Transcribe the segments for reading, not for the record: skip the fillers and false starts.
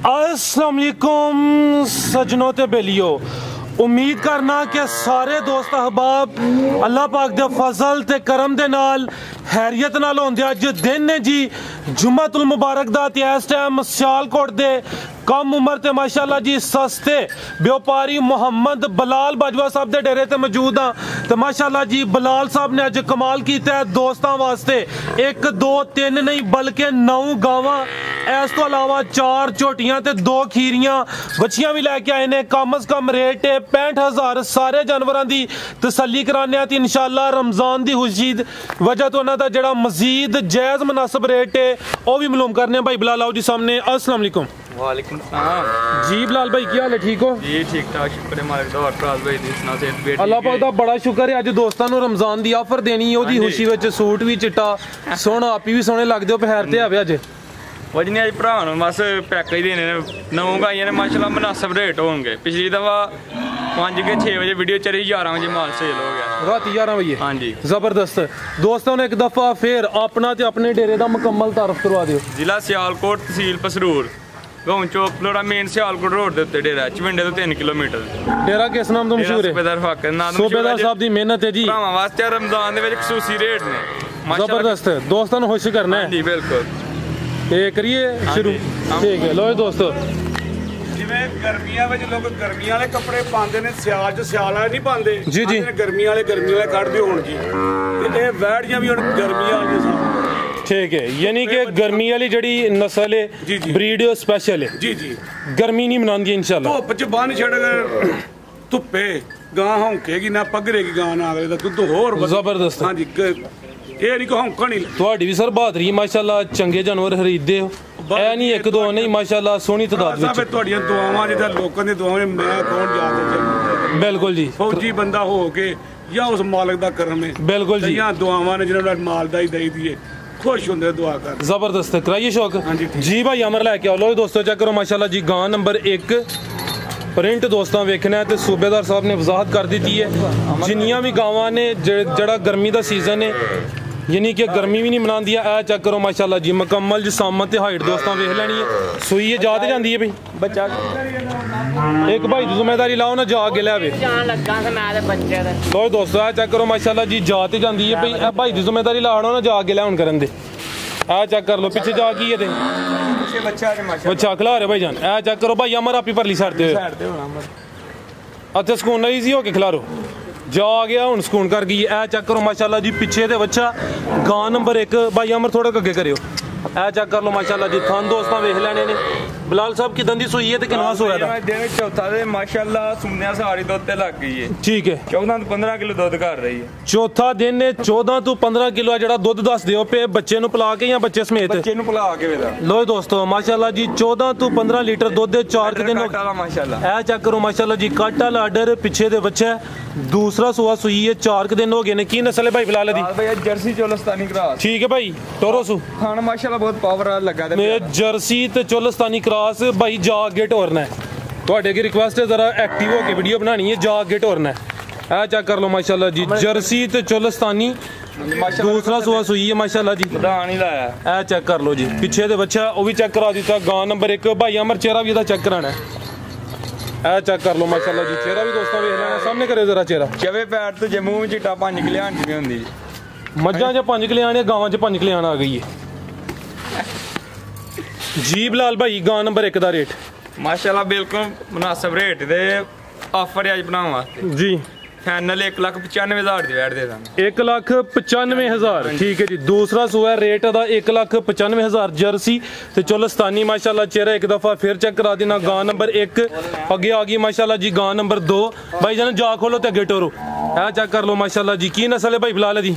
अस्सलाम वालेकुम सजनों ते बेलियो, उम्मीद करना कि सारे दोस्त अहबाब अल्लाह पाक दे फजल ते करम दे नाल हैरियत नाल होंदे। अज दिन ने जी जुम्मतुल मुबारक दा ते इस टाइम सियालकोट दे कम उम्र ते माशाअल्लाह जी सस्ते व्यापारी मोहम्मद बलाल बाजवा साहब दे डेरे ते मौजूद हाँ। तो माशाअल्लाह जी बलाल साहब ने अज कमाल किया है दोस्तों वास्ते। 1 2 3 नहीं बल्कि 9 गावां, इस तो अलावा 4 झोटियां ते 2 खीरियां बच्चियां भी लैके आए ने। कम अज कम रेट है 65,000। सारे जानवरों की तसल्ली कराने ते इंशाअल्लाह रमजान की खुशी वजह तो उन्होंने जड़ा मजीद जायज़ मुनासिब रेट है वह भी मालूम करने। भाई बिलाल आओ जी सामने। अस्सलाम वालेकुम। वालेकुम सलाम जी बिलाल भाई क्या हाल है, ठीक हो जी? ठीक ठाक, शुक्र है मालिक दा। और भरा भाई दी सुना से बेटी अल्लाह पाक दा बड़ा शुक्र है। अज दोस्तों को रमजान की ऑफर देनी है, ओदी खुशी विच सूट भी चिट्टा सोहना, आपी भी सोहने लगदे हो। पहर ते आवे अज वजनी अज भरा बस पैक ही देने 9 गाइयां ने माशाल्लाह मुनासिब रेट होंगे। पिछली दफा 5 के 6 बजे वीडियो चली, 11 बजे माल सेल हो गया, रात 11 बजे। हाँ जी जबरदस्त। दोस्तों ने एक दफा फिर अपना ते अपने डेरे का मुकम्मल तारफ करवा दियो। जिला सियालकोट, तहसील पसरूर, गाँव चौक लोड़ा मेन सियालकोट रोड के उत्ते डेरा चविंडे तो 3 किलोमीटर। डेरा किस नाम तो मशहूर है? सूबेदार साहब की मेहनत है जी। भरावां वास्ते रमजान दे विच खसूसी रेट ने। जबरदस्त है, दोस्तों को खुश करना है जी। बिल्कुल करिए शुरू। ठीक है लो दोस्तों, जिवें गर्मियां विच लोग गर्मियां वाले कपड़े पाते हैं, सियाल च सियाल वाले नहीं पाते जी जी। गर्मियां वाले कढ़ दिओ हुण जी। ते इह वैड़ियां भी हुण गर्मियां वालियां। ठीक है, यानी कि गर्मी वाली जड़ी नस्ल है ब्रीड स्पेशल है जी जी। गर्मी नहीं मनांदी इंशाल्लाह। धुप्प च बन छड़ धुप्पे गां हौंकेगी ना पगरेगी गां ना, अगले दा दुद्ध होर जबरदस्त। हाँ जी, ये नहीं कि हौंकण ही। तुहाडी भी सर बहादरी माशाल्लाह, चंगे जानवर खरीददे हो, ऐ नहीं 1 2 नहीं माशाल्लाह सोहनी तादाद विच। तुहाडियां दुआवां जिद्दां लोकां दी दुआवां मैं कौन याद। बिल्कुल जी, फौजी बंदा हो के या उस मालक दा करम है। बिल्कुल जी, या दुआवां ने जिन्हां ने माल दा ही दई दिए खुश होंदे दुआ कर। जबरदस्त। कराइए शौक। हाँ जी भाई अमर लैके आओ। लो दोस्तों चेक करो माशाल्लाह जी, गां नंबर 1 प्रिंट दोस्तों वेखना है तो सूबेदार साहब ने वजाहत कर दी है। जिन्नियां भी गावां ने जड़ा गर्मी का सीजन है यानी कि गर्मी भी नहीं मनांदी है। ए चेक करो माशाल्लाह जी, मुकम्मल जिसामत ते हाइट दोस्तों वेख लैनी है। सुई है जा ते जांदी है भाई बच्चा एक भाई दी जिम्मेदारी लाओ ना, जा के लियावे। लो दोस्तों ए चेक करो माशाल्लाह जी, जा ते जांदी है भाई। ए भाई दी जिम्मेदारी लाओ ना, जा के लियाउन करन दे। ए चेक कर लो पीछे जा की है ते बच्चा खिला रहे भाई जान। ए चेक करो भाई अमर आपी परली साइड ते अच्छा सुकून नहीं सी हो के खिलारो जा गया हूँ सुकून कर गई। ए चेक करो माशाल्लाह जी, पिछे ते बच्चा गां नंबर 1। भाई अमर थोड़ा अगे करियो। ए चेक कर लो माशाल्लाह जी, थान दोस्तों वेख लेने ने। बिलाल साहब की दंदी सुई है तो कितना सोया था? दिन चौथा दे माशाल्लाह सुनने सारी दुध ते लग गई है। ठीक है, 14 तो 15 किलो दुध कर रही है। चौथा दिन ने 14 तो 15 किलो जड़ा दुध दस दियो पे बच्चे नु पिला के या बच्चे समेत? बच्चे नु पिला के वेदा। लो दोस्तों माशाल्लाह जी, 14 तो 15 लीटर दुध दे 4 दिन हो गए माशाल्लाह। ए चेक करो माशाल्लाह जी, काटा लाडर पिछे दे बच्चा दूसरा सुआ सुई है, 4 दिन हो गए ने। की नस्ल है भाई बिलाल दी? भाई जर्सी चोलस्तानी क्रॉस। ठीक है भाई, टोरोसू खान माशाल्लाह बहुत पावर लगा दे। मैं जर्सी ते चोलस्तानी क्रॉस भाई जा अगे टोरना है। ਤੁਹਾਡੇ अगे रिक्वेस्ट है जरा एक्टिव होके वीडियो बनानी है, जा अगे टोरना है। ए चेक कर लो माशाल्लाह जी, जर्सी ते चोलस्तानी दूसरा सुआ सुई है माशाल्लाह जी, दान ही लाया। ए चेक कर लो जी, पीछे दे बच्चा वो भी चेक करा दिता। गां नंबर 1 भाई अमर चेहरा भी इहदा चेक कराना है। ए चेक कर लो माशाल्लाह जी, चेहरा भी दोस्तों वेख लेना, सामने करे जरा चेहरा। चवे पैर तो जम्मू में चिट्टा 5 किलो आंटी भी होंदी। मज्जां च 5 किलो आने, गावां च 5 किलो आ गई है जी। बिलाल भाई गां नंबर 1 दा रेट माशाल्लाह बिल्कुल मुनासिब रेट दे ऑफर आज बनाने वास्ते जी। फाइनल 1,95,000 दी वैट दे दांगे। 1,95,000 ठीक है जी। दूसरा सुआ रेट दा 1,95,000 जर्सी ते चोलस्तानी माशाल्लाह। चेहरा एक दफा फिर चेक करा देना। गां नंबर 1 अगे आ गई माशाल्लाह जी, गां नंबर 2 भाई जान जा खोलो ते अगे टोरो। ए चेक कर लो माशाल्लाह जी, की नस्ल है भाई बिलाल दी?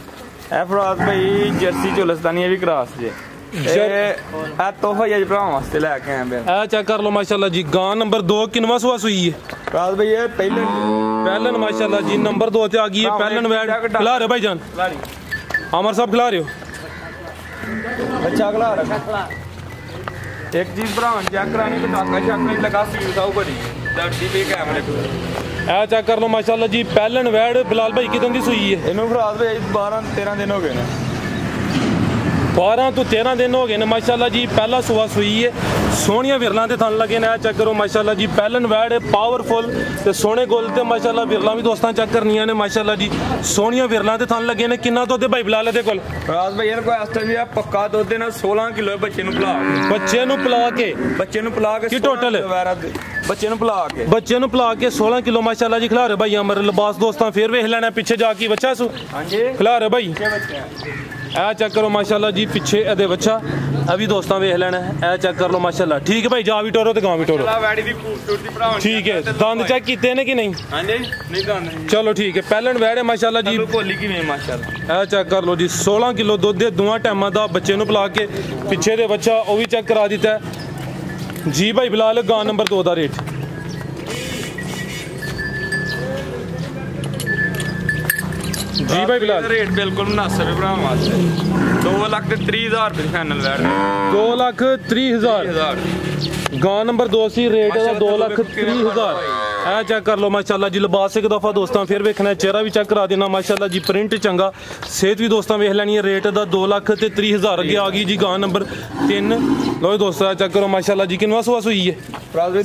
ए फराज भाई जर्सी चोलस्तानी भी क्रॉस जे तोहफा आज भरा वास्ते लेके आए बे। ए चेक कर लो माशाल्लाह जी, गां नंबर 2 किनवा सुआ सुई है? फराज भाई ये पहलन माशाल्लाह जी, नंबर 2 ते आ गई है पहलन। वैट खिला रहे भाई जान, अमर साहब खिला रहे हो बच्चा खिला रहा। एक चीज भरा चेक करानी तो टाका शक नहीं लगा, सील साउ बड़ी दर्दी पे कैमरे पे। ए चेक कर लो माशाल्लाह जी, पहलन वैट बिलाल भाई की दंदी सुई है? इन्हों फराज भाई 12-13 दिन हो गए ने। 12 तो 13 दिन हो गए ने माशाल्लाह जी। पहला सुआ सुई है, सोहनिया विरलां ते थन लगे ने चेक करो माशाल्लाह जी पहलन वैड पावरफुल ते सोहने गोल ते माशाल्लाह विरलां भी दोस्तां चेक करनियां ने माशाल्लाह जी सोहनिया विरलां ते थन लगे ने किन्ना दुध भाई बिलाल दे कोल राज भाई को इस टाइम पक्का दुध ना 16 किलो बच्चे नु पिला के की टोटल बच्चे नु पिला के 16 किलो माशाल्लाह जी खिला रहे भाई अमर लिबास दोस्तां फिर वेख लेना पीछे जाके बच्चा सु हां जी खिला रहे भाई ए चेक करो माशाल्लाह जी पीछे एदे बच्चा अभी दोस्तां वेख लेना ए चेक कर लो माशाल्लाह ठीक है भाई जा भी टोरो ते गांव भी टोरो ठीक है दंद चेक कीते ने कि नहीं हां जी नहीं दंद चलो ठीक है पहलन वैड है माशाल्लाह जी भोली की माशाल्लाह ए चेक कर लो जी 16 किलो दुध दे दोवां टाइमां दा बच्चे नु पिला के पीछे दे बच्चा ओ भी चेक करा दिता है जी भाई बिलाल गां नंबर 2 दा रेट जी भाई बिलाल रेट बिल्कुल मुनासिब है भरा वास्ते 2,30,000 रुपए फाइनल वैट 2,30,000 गां नंबर 2 सी रेट है 2,30,000 ए चेक कर लो माशाल्लाह जी लिबास एक दफा दोस्तां फिर वेखना है चेहरा भी चेक करा देना माशाल्लाह जी प्रिंट चंगा सेहत भी दोस्तां वेख लैनी है रेट दा 2,30,000 अगे आ गई जी गां नंबर 3 लो दोस्तों चेक करो माशाल्लाह जी किनवा सुआ सुई है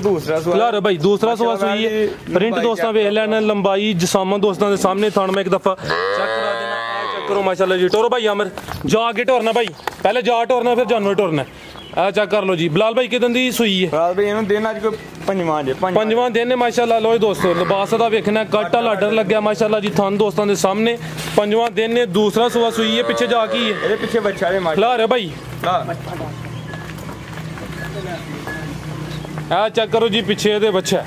दूसरा सवाल भाई दूसरा सुआ सुई है प्रिंट दोस्तां वेख लेना लंबाई जसामा दोस्तां दे सामने थान में एक दफा चेक करा देना चेक करो माशाल्लाह जी टोरो भाई आमिर जा आगे टोरना भाई पहले जा टोरना फिर जानवर टोरना आ चेक कर लो जी बिलाल भाई किदन दी सुई है रात भाई इन्होंने दिन अज पंजवां दिन है माशाल्लाह लो दोस्तों लिबास दा वेखना कट वाला आर्डर लग्या माशाल्लाह जी थान दोस्तां दे सामने पंजवां दिन है दूसरा सुआ सुई है पीछे जा की है ਇਹਦੇ ਪਿੱਛੇ ਬੱਚਾ ਦੇ खिला रहे भाई आ चेक करो जी पीछे दे बच्चा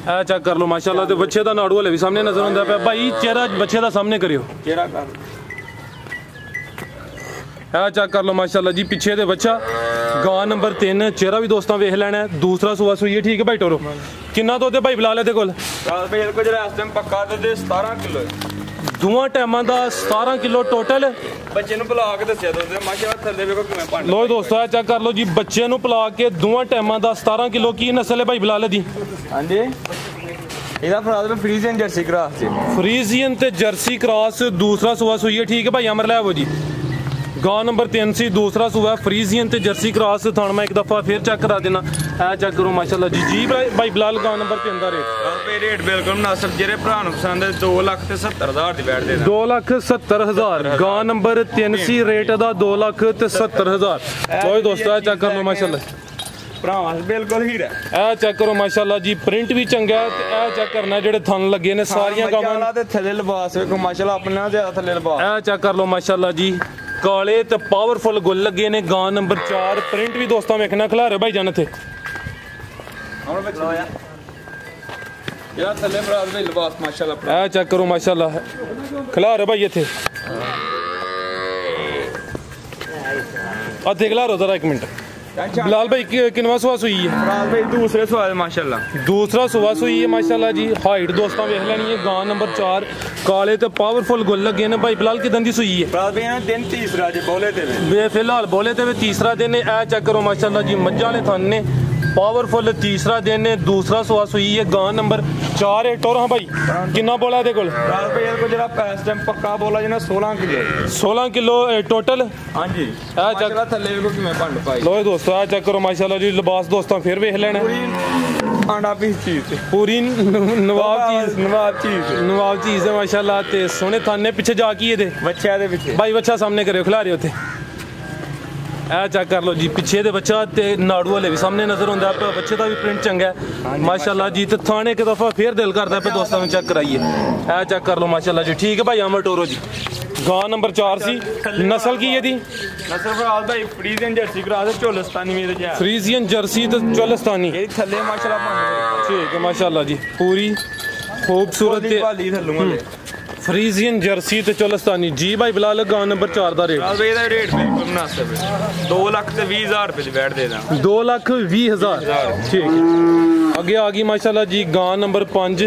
आ चेक कर लो माशाल्लाह ते बच्चे दा नाड़ू वाले भी सामने नजर आंदा पे भाई चेहरा बच्चे दा सामने करियो ਚਿਹਰਾ ਕਰ आ चेक कर लो माशाल्लाह जी पीछे दे बच्चा गां नंबर 3 चेहरा भी दोस्तां वेख लेना है दूसरा सुआ सुई है ठीक है भाई टोरो किन्ना दुध है भाई बिलाल दे कोल ਰਾਤ ਭਾਈ ਇਹਦੇ ਜਿਹੜਾ ਇਸ ਟਾਈਮ ਪੱਕਾ ਦੁੱਧ 17 ਕਿਲੋ ਹੈ दोवां टाइमां दा 17 किलो टोटल ਬੱਚੇ ਨੂੰ ਪਿਲਾ ਕੇ ਦੱਸਿਆ ਦੁੱਧ ਮਾਸ਼ਾਅੱਲਾ ਥੱਲੇ ਵੇਖੋ ਕਿਵੇਂ ਪੰਡ लो दोस्तों आ चेक कर लो जी बच्चे नु पिला के दोवां टाइमां दा 17 किलो की नस्ल है भाई बिलाल दी ਹਾਂਜੀ ਇਹਦਾ ਫਰਾਦ ਵਿੱਚ ਫਰੀਜ਼ੀਅਨ ਜਰਸੀ ਕਰਾਸ ਚ फ्रीजियन ते जर्सी क्रॉस दूसरा सुआ सुई है ठीक है भाई अमर ले वो जी गां नंबर 3 सी दूसरा सुआ फ्रीजियन ते जर्सी क्रॉस थान में एक दफा फिर चेक करा देना ए चेक करो माशाल्लाह जी जी भाई बिलाल गां नंबर 3 दा रेट ਭਾਈ ਰੇਟ ਬਿਲਕੁਲ ਮੁਨਾਸਿਬ ਜਿਹੜੇ ਭਰਾ ਨੂੰ ਪਸੰਦ ਹੈ 2,70,000 ਦੀ ਬੈਠ ਦੇ 2,70,000 गां नंबर 3 सी रेट दा 2,70,000 कोई दोस्तों चेक कर लो माशाल्लाह ਭਰਾਵਾਂ ਬਿਲਕੁਲ ਹੀਰਾ ए चेक करो माशाल्लाह जी प्रिंट भी चंगा है ते ए चेक करना जेडे थन लगे ने सारियां गावां ਤੇ ਥੱਲੇ ਲਿਬਾਸ ਵੇਖੋ ਮਾਸ਼ਾਅੱਲਾ ਆਪਣੇ ਨਾਲ ਜ਼ਿਆਦਾ ਥੱਲੇ ਲਿਬਾਸ ए चेक कर लो माशाल्लाह जी काले ते पावरफुल गुल लगे ने गां नंबर 4 प्रिंट भी दोस्तों वेखना खिला रहे भाई जान थे ਹੁਣ ਬੱਚਾ ਯਾਰ ਥੱਲੇ ਭਰਾ ਦੇ ਲਿਬਾਸ ਮਾਸ਼ਾਅੱਲਾ ए चेक करो माशाल्लाह खिला रहे भाई इथे आ देख ला रो जरा एक मिनट बिलाल भाई किनवा सुआ सुई है रात भाई दूसरे सवाल माशाल्लाह दूसरा सुआ सुई है माशाल्लाह जी हाइट दोस्तों वेख लेनी है गां नंबर 4 काले ते पावरफुल गुल लगे ने भाई बिलाल किदन दी सुई है रात भाई दिन तीसरा जे बोले ते वे फिलहाल बोले ते वे तीसरा दिन है ए चेक करो माशाल्लाह जी मज्जा ने थन ने पावरफुल तीसरा दिन है दूसरा सुआ सुई है गां नंबर 4 है टोर हां भाई कितना बोला दे कोल रात भाई को जरा इस टाइम पक्का बोला जना 16 किलो टोटल हां जी ए चेक थल्ले को किवें पंड पाई लो दोस्तों आ चेक करो माशाल्लाह जी लिबास दोस्तों फिर वेख लेना आंडा पीस चीज पूरी नवाब चीज है माशाल्लाह ते सोने थाने पीछे जा की दे बच्चा दे पीछे भाई बच्चा सामने करियो खिला रहे होते ए चेक कर लो जी पीछे दे बच्चा ते नाड़ू वाले भी सामने नजर आंदा पे बच्चे दा भी प्रिंट चंगा है माशाल्लाह जी ते थाने एक दफा फिर दिल करदा पे दोस्तों ने चेक कराइए ए चेक कर लो माशाल्लाह जी ठीक है भाई अमर टोरो जी गां नंबर 4 सी नस्ल की है दी नस्ल भरा भाई फ्रीजियन जर्सी करा दे चोलस्तानी में ते फ्रीजियन जर्सी ते चोलस्तानी ये थल्ले माशाल्लाह पंड ठीक है माशाल्लाह जी पूरी खूबसूरत वाली थल्लू वाले फ्रीजियन जर्सी ते चोलस्तानी जी भाई बिलाल गां नंबर 4 दा रेट भाई दा रेट बिल्कुल मुनासिब है 2,20,000 रुपए दी बैठ दे दा 2,20,000 ठीक है अगे आ गई माशाल्लाह जी गां नंबर 5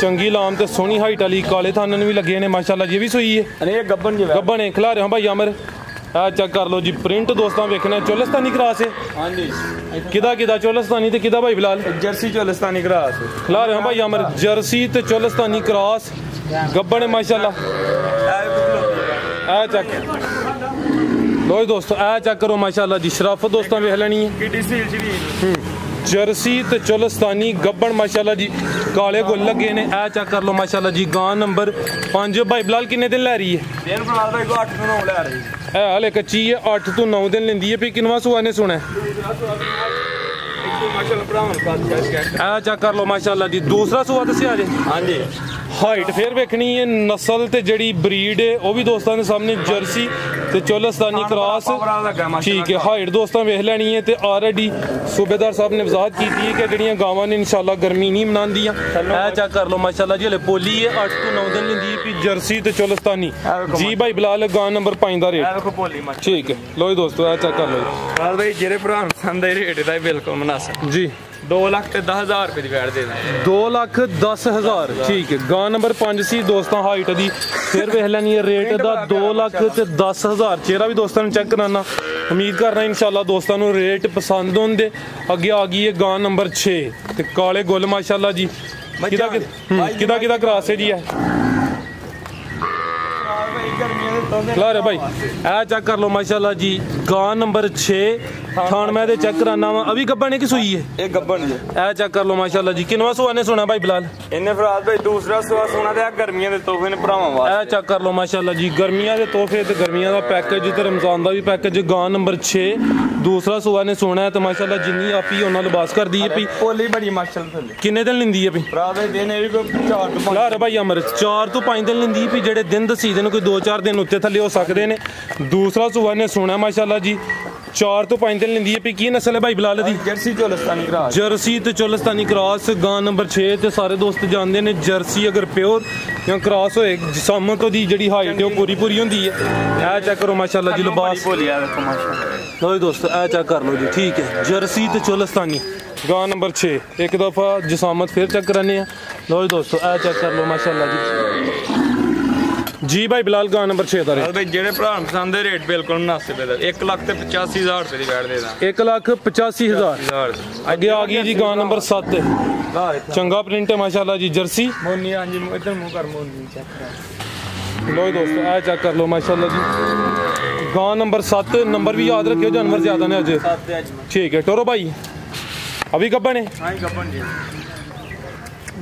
चंगी लाम ते सोहनी हाइट वाली काले थानन भी लगे ने माशाल्लाह जी भी सुई है अरे ये गब्बन जी गब्बन है खिला रहे हां भाई अमर आ चेक कर लो जी प्रिंट दोस्तों वेखना चोलस्तानी क्रॉस है हां जी किदा चोलस्तानी ते किदा भाई बिलाल जर्सी चोलस्तानी क्रॉस खिला रहे हां भाई अमर जर्सी ते चोलस्तानी क्रॉस गब्बन है माशाल्लाह आ चेक लो दोस्तों ए चेक करो माशाल्लाह जी शराफत दोस्तों वेख लैनी है किड्डी सील च जर्सी ते चोलस्तानी गब्बन माशाल्लाह जी काले गुल लगे ने ए चेक कर लो माशाल्लाह जी गां नंबर 5 भाई बिलाल किन्ने दिन लै रही है दिन फिलहाल भाई को 8 ਤੋਂ 9 ਲੈ ਰਹੀ है हाले कच्ची है 8 ਤੋਂ 9 दिन लेंदी है भी किनवा सुआ ने सुना ਮਾਸ਼ਾਅੱਲਾ ਭਰਾਵਾਂ ਨੂੰ ਕਾਲ ਚੈੱਕ ए चेक कर लो माशाल्लाह जी दूसरा सुआ दसिया जे ਹਾਂਜੀ हाइट फिर वेखनी है नस्ल ते जड़ी ब्रीड है वो भी दोस्तों के सामने जर्सी ते चोलस्तानी क्रॉस ठीक है हाइट दोस्तों वेख लैनी है ते ऑलरेडी सूबेदार साहब ने वजाहत की है कि जड़ियां गावां ने इंशाल्लाह गर्मी नहीं मनांदियां ए चेक कर लो माशाल्लाह जी हले पोली है 8 ਤੋਂ 9 दिन लेंदी है जर्सी ते चोलस्तानी जी भाई बिलाल गां नंबर 5 दा रेट ਦੇਖੋ ਭੋਲੀ ਮਾਸ਼ਾ ठीक है लो जी दोस्तों ए चेक कर लो ਹਾਲ ਭਾਈ ਜਿਹੜੇ ਭਰਾ ਨੂੰ ਪਸੰਦ ਹੈ ਰੇਟ ਦਾ ਬਿਲਕੁਲ ਮੁਨਾਸਿਬ जी 2,10,000 रुपए की वैट दे दें 2,10,000 ठीक है गां नंबर 5 सी दोस्तों हाइट दी फिर वेख लैनी है रेट दा 2,10,000 चेहरा भी दोस्तों चेक कराना उम्मीद करना इंशाल्लाह दोस्तों नु रेट पसंद होंदे अगे आ गई है गां नंबर 6 ते काले गुल माशाल्लाह जी किदा क्रॉस है जी है ला रे भाई ए चेक कर लो माशाल्लाह जी गां नंबर 6 थान मैं दे चेक कराना वा अभी गब्बन है कि सुई है ये गब्बन जी ए चेक कर लो माशाल्लाह जी किनवा सुआ ने सुना भाई बिलाल इन्ने फराज भाई दूसरा सुआ सोना ते गर्मियां दे तोहफे ने भरावां वास्ते ए चेक कर लो माशाल्लाह जी गर्मियां दे तोहफे ते गर्मियां दा पैकेज ते रमजान दा भी पैकेज गां नंबर 6 दूसरा सुआ ने सोना है ते माशाल्लाह जिन्नी आपी ओना लिबास कर दी है पी पोली बड़ी माशाल्लाह थल्ले किन्ने दिन लिंदी है पी फराज भाई दिन भी कोई 4 ਤੋਂ 5 ला रे भाई अमर 4 ਤੋਂ 5 दिन लिंदी पी जेड़े दिन दसी दिन कोई 2-4 दिन उत्ते थल्ले हो सकदे ने दूसरा सुआ ने सोना माशाल्लाह जी 4 ਤੋਂ 5 दिन लेंदी है पी की नस्ल है भाई बिलाल दी जर्सी चोलस्तानी क्रॉस जर्सी ते चोलस्तानी क्रॉस गां नंबर 6 ते सारे दोस्त जानते ने जर्सी अगर प्योर या क्रॉस होए जिसामत दी जेड़ी हाइट है वो पूरी होंदी है ए चेक करो माशाल्लाह जी लिबास बोली यार देखो माशाल्लाह लो जी दोस्तों ए चेक कर लो जी ठीक है जर्सी ते चोलस्तानी गां नंबर 6 एक दफ़ा जिसामत फिर चेक कराने लो जी दोस्तों ए चेक कर लो माशाल्लाह जी भाई बिलाल गां नंबर 6 दा रेट भाई जेड़े भरा पसंद है रेट बिल्कुल मुनासिब है 1,85,000 रुपए की वैट दे दा 1,85,000 आगे आ गई जी गां नंबर 7 चंगा प्रिंट है माशाल्लाह जी जर्सी मोनी हां जी इधर मुंह कर मोनी चेक कर लो जी दोस्तों ए चेक कर लो माशाल्लाह जी गां नंबर 7 नंबर भी याद रखियो जानवर ज्यादा ने अज ठीक है टोरो भाई अभी गब्बन है हां गब्बन जी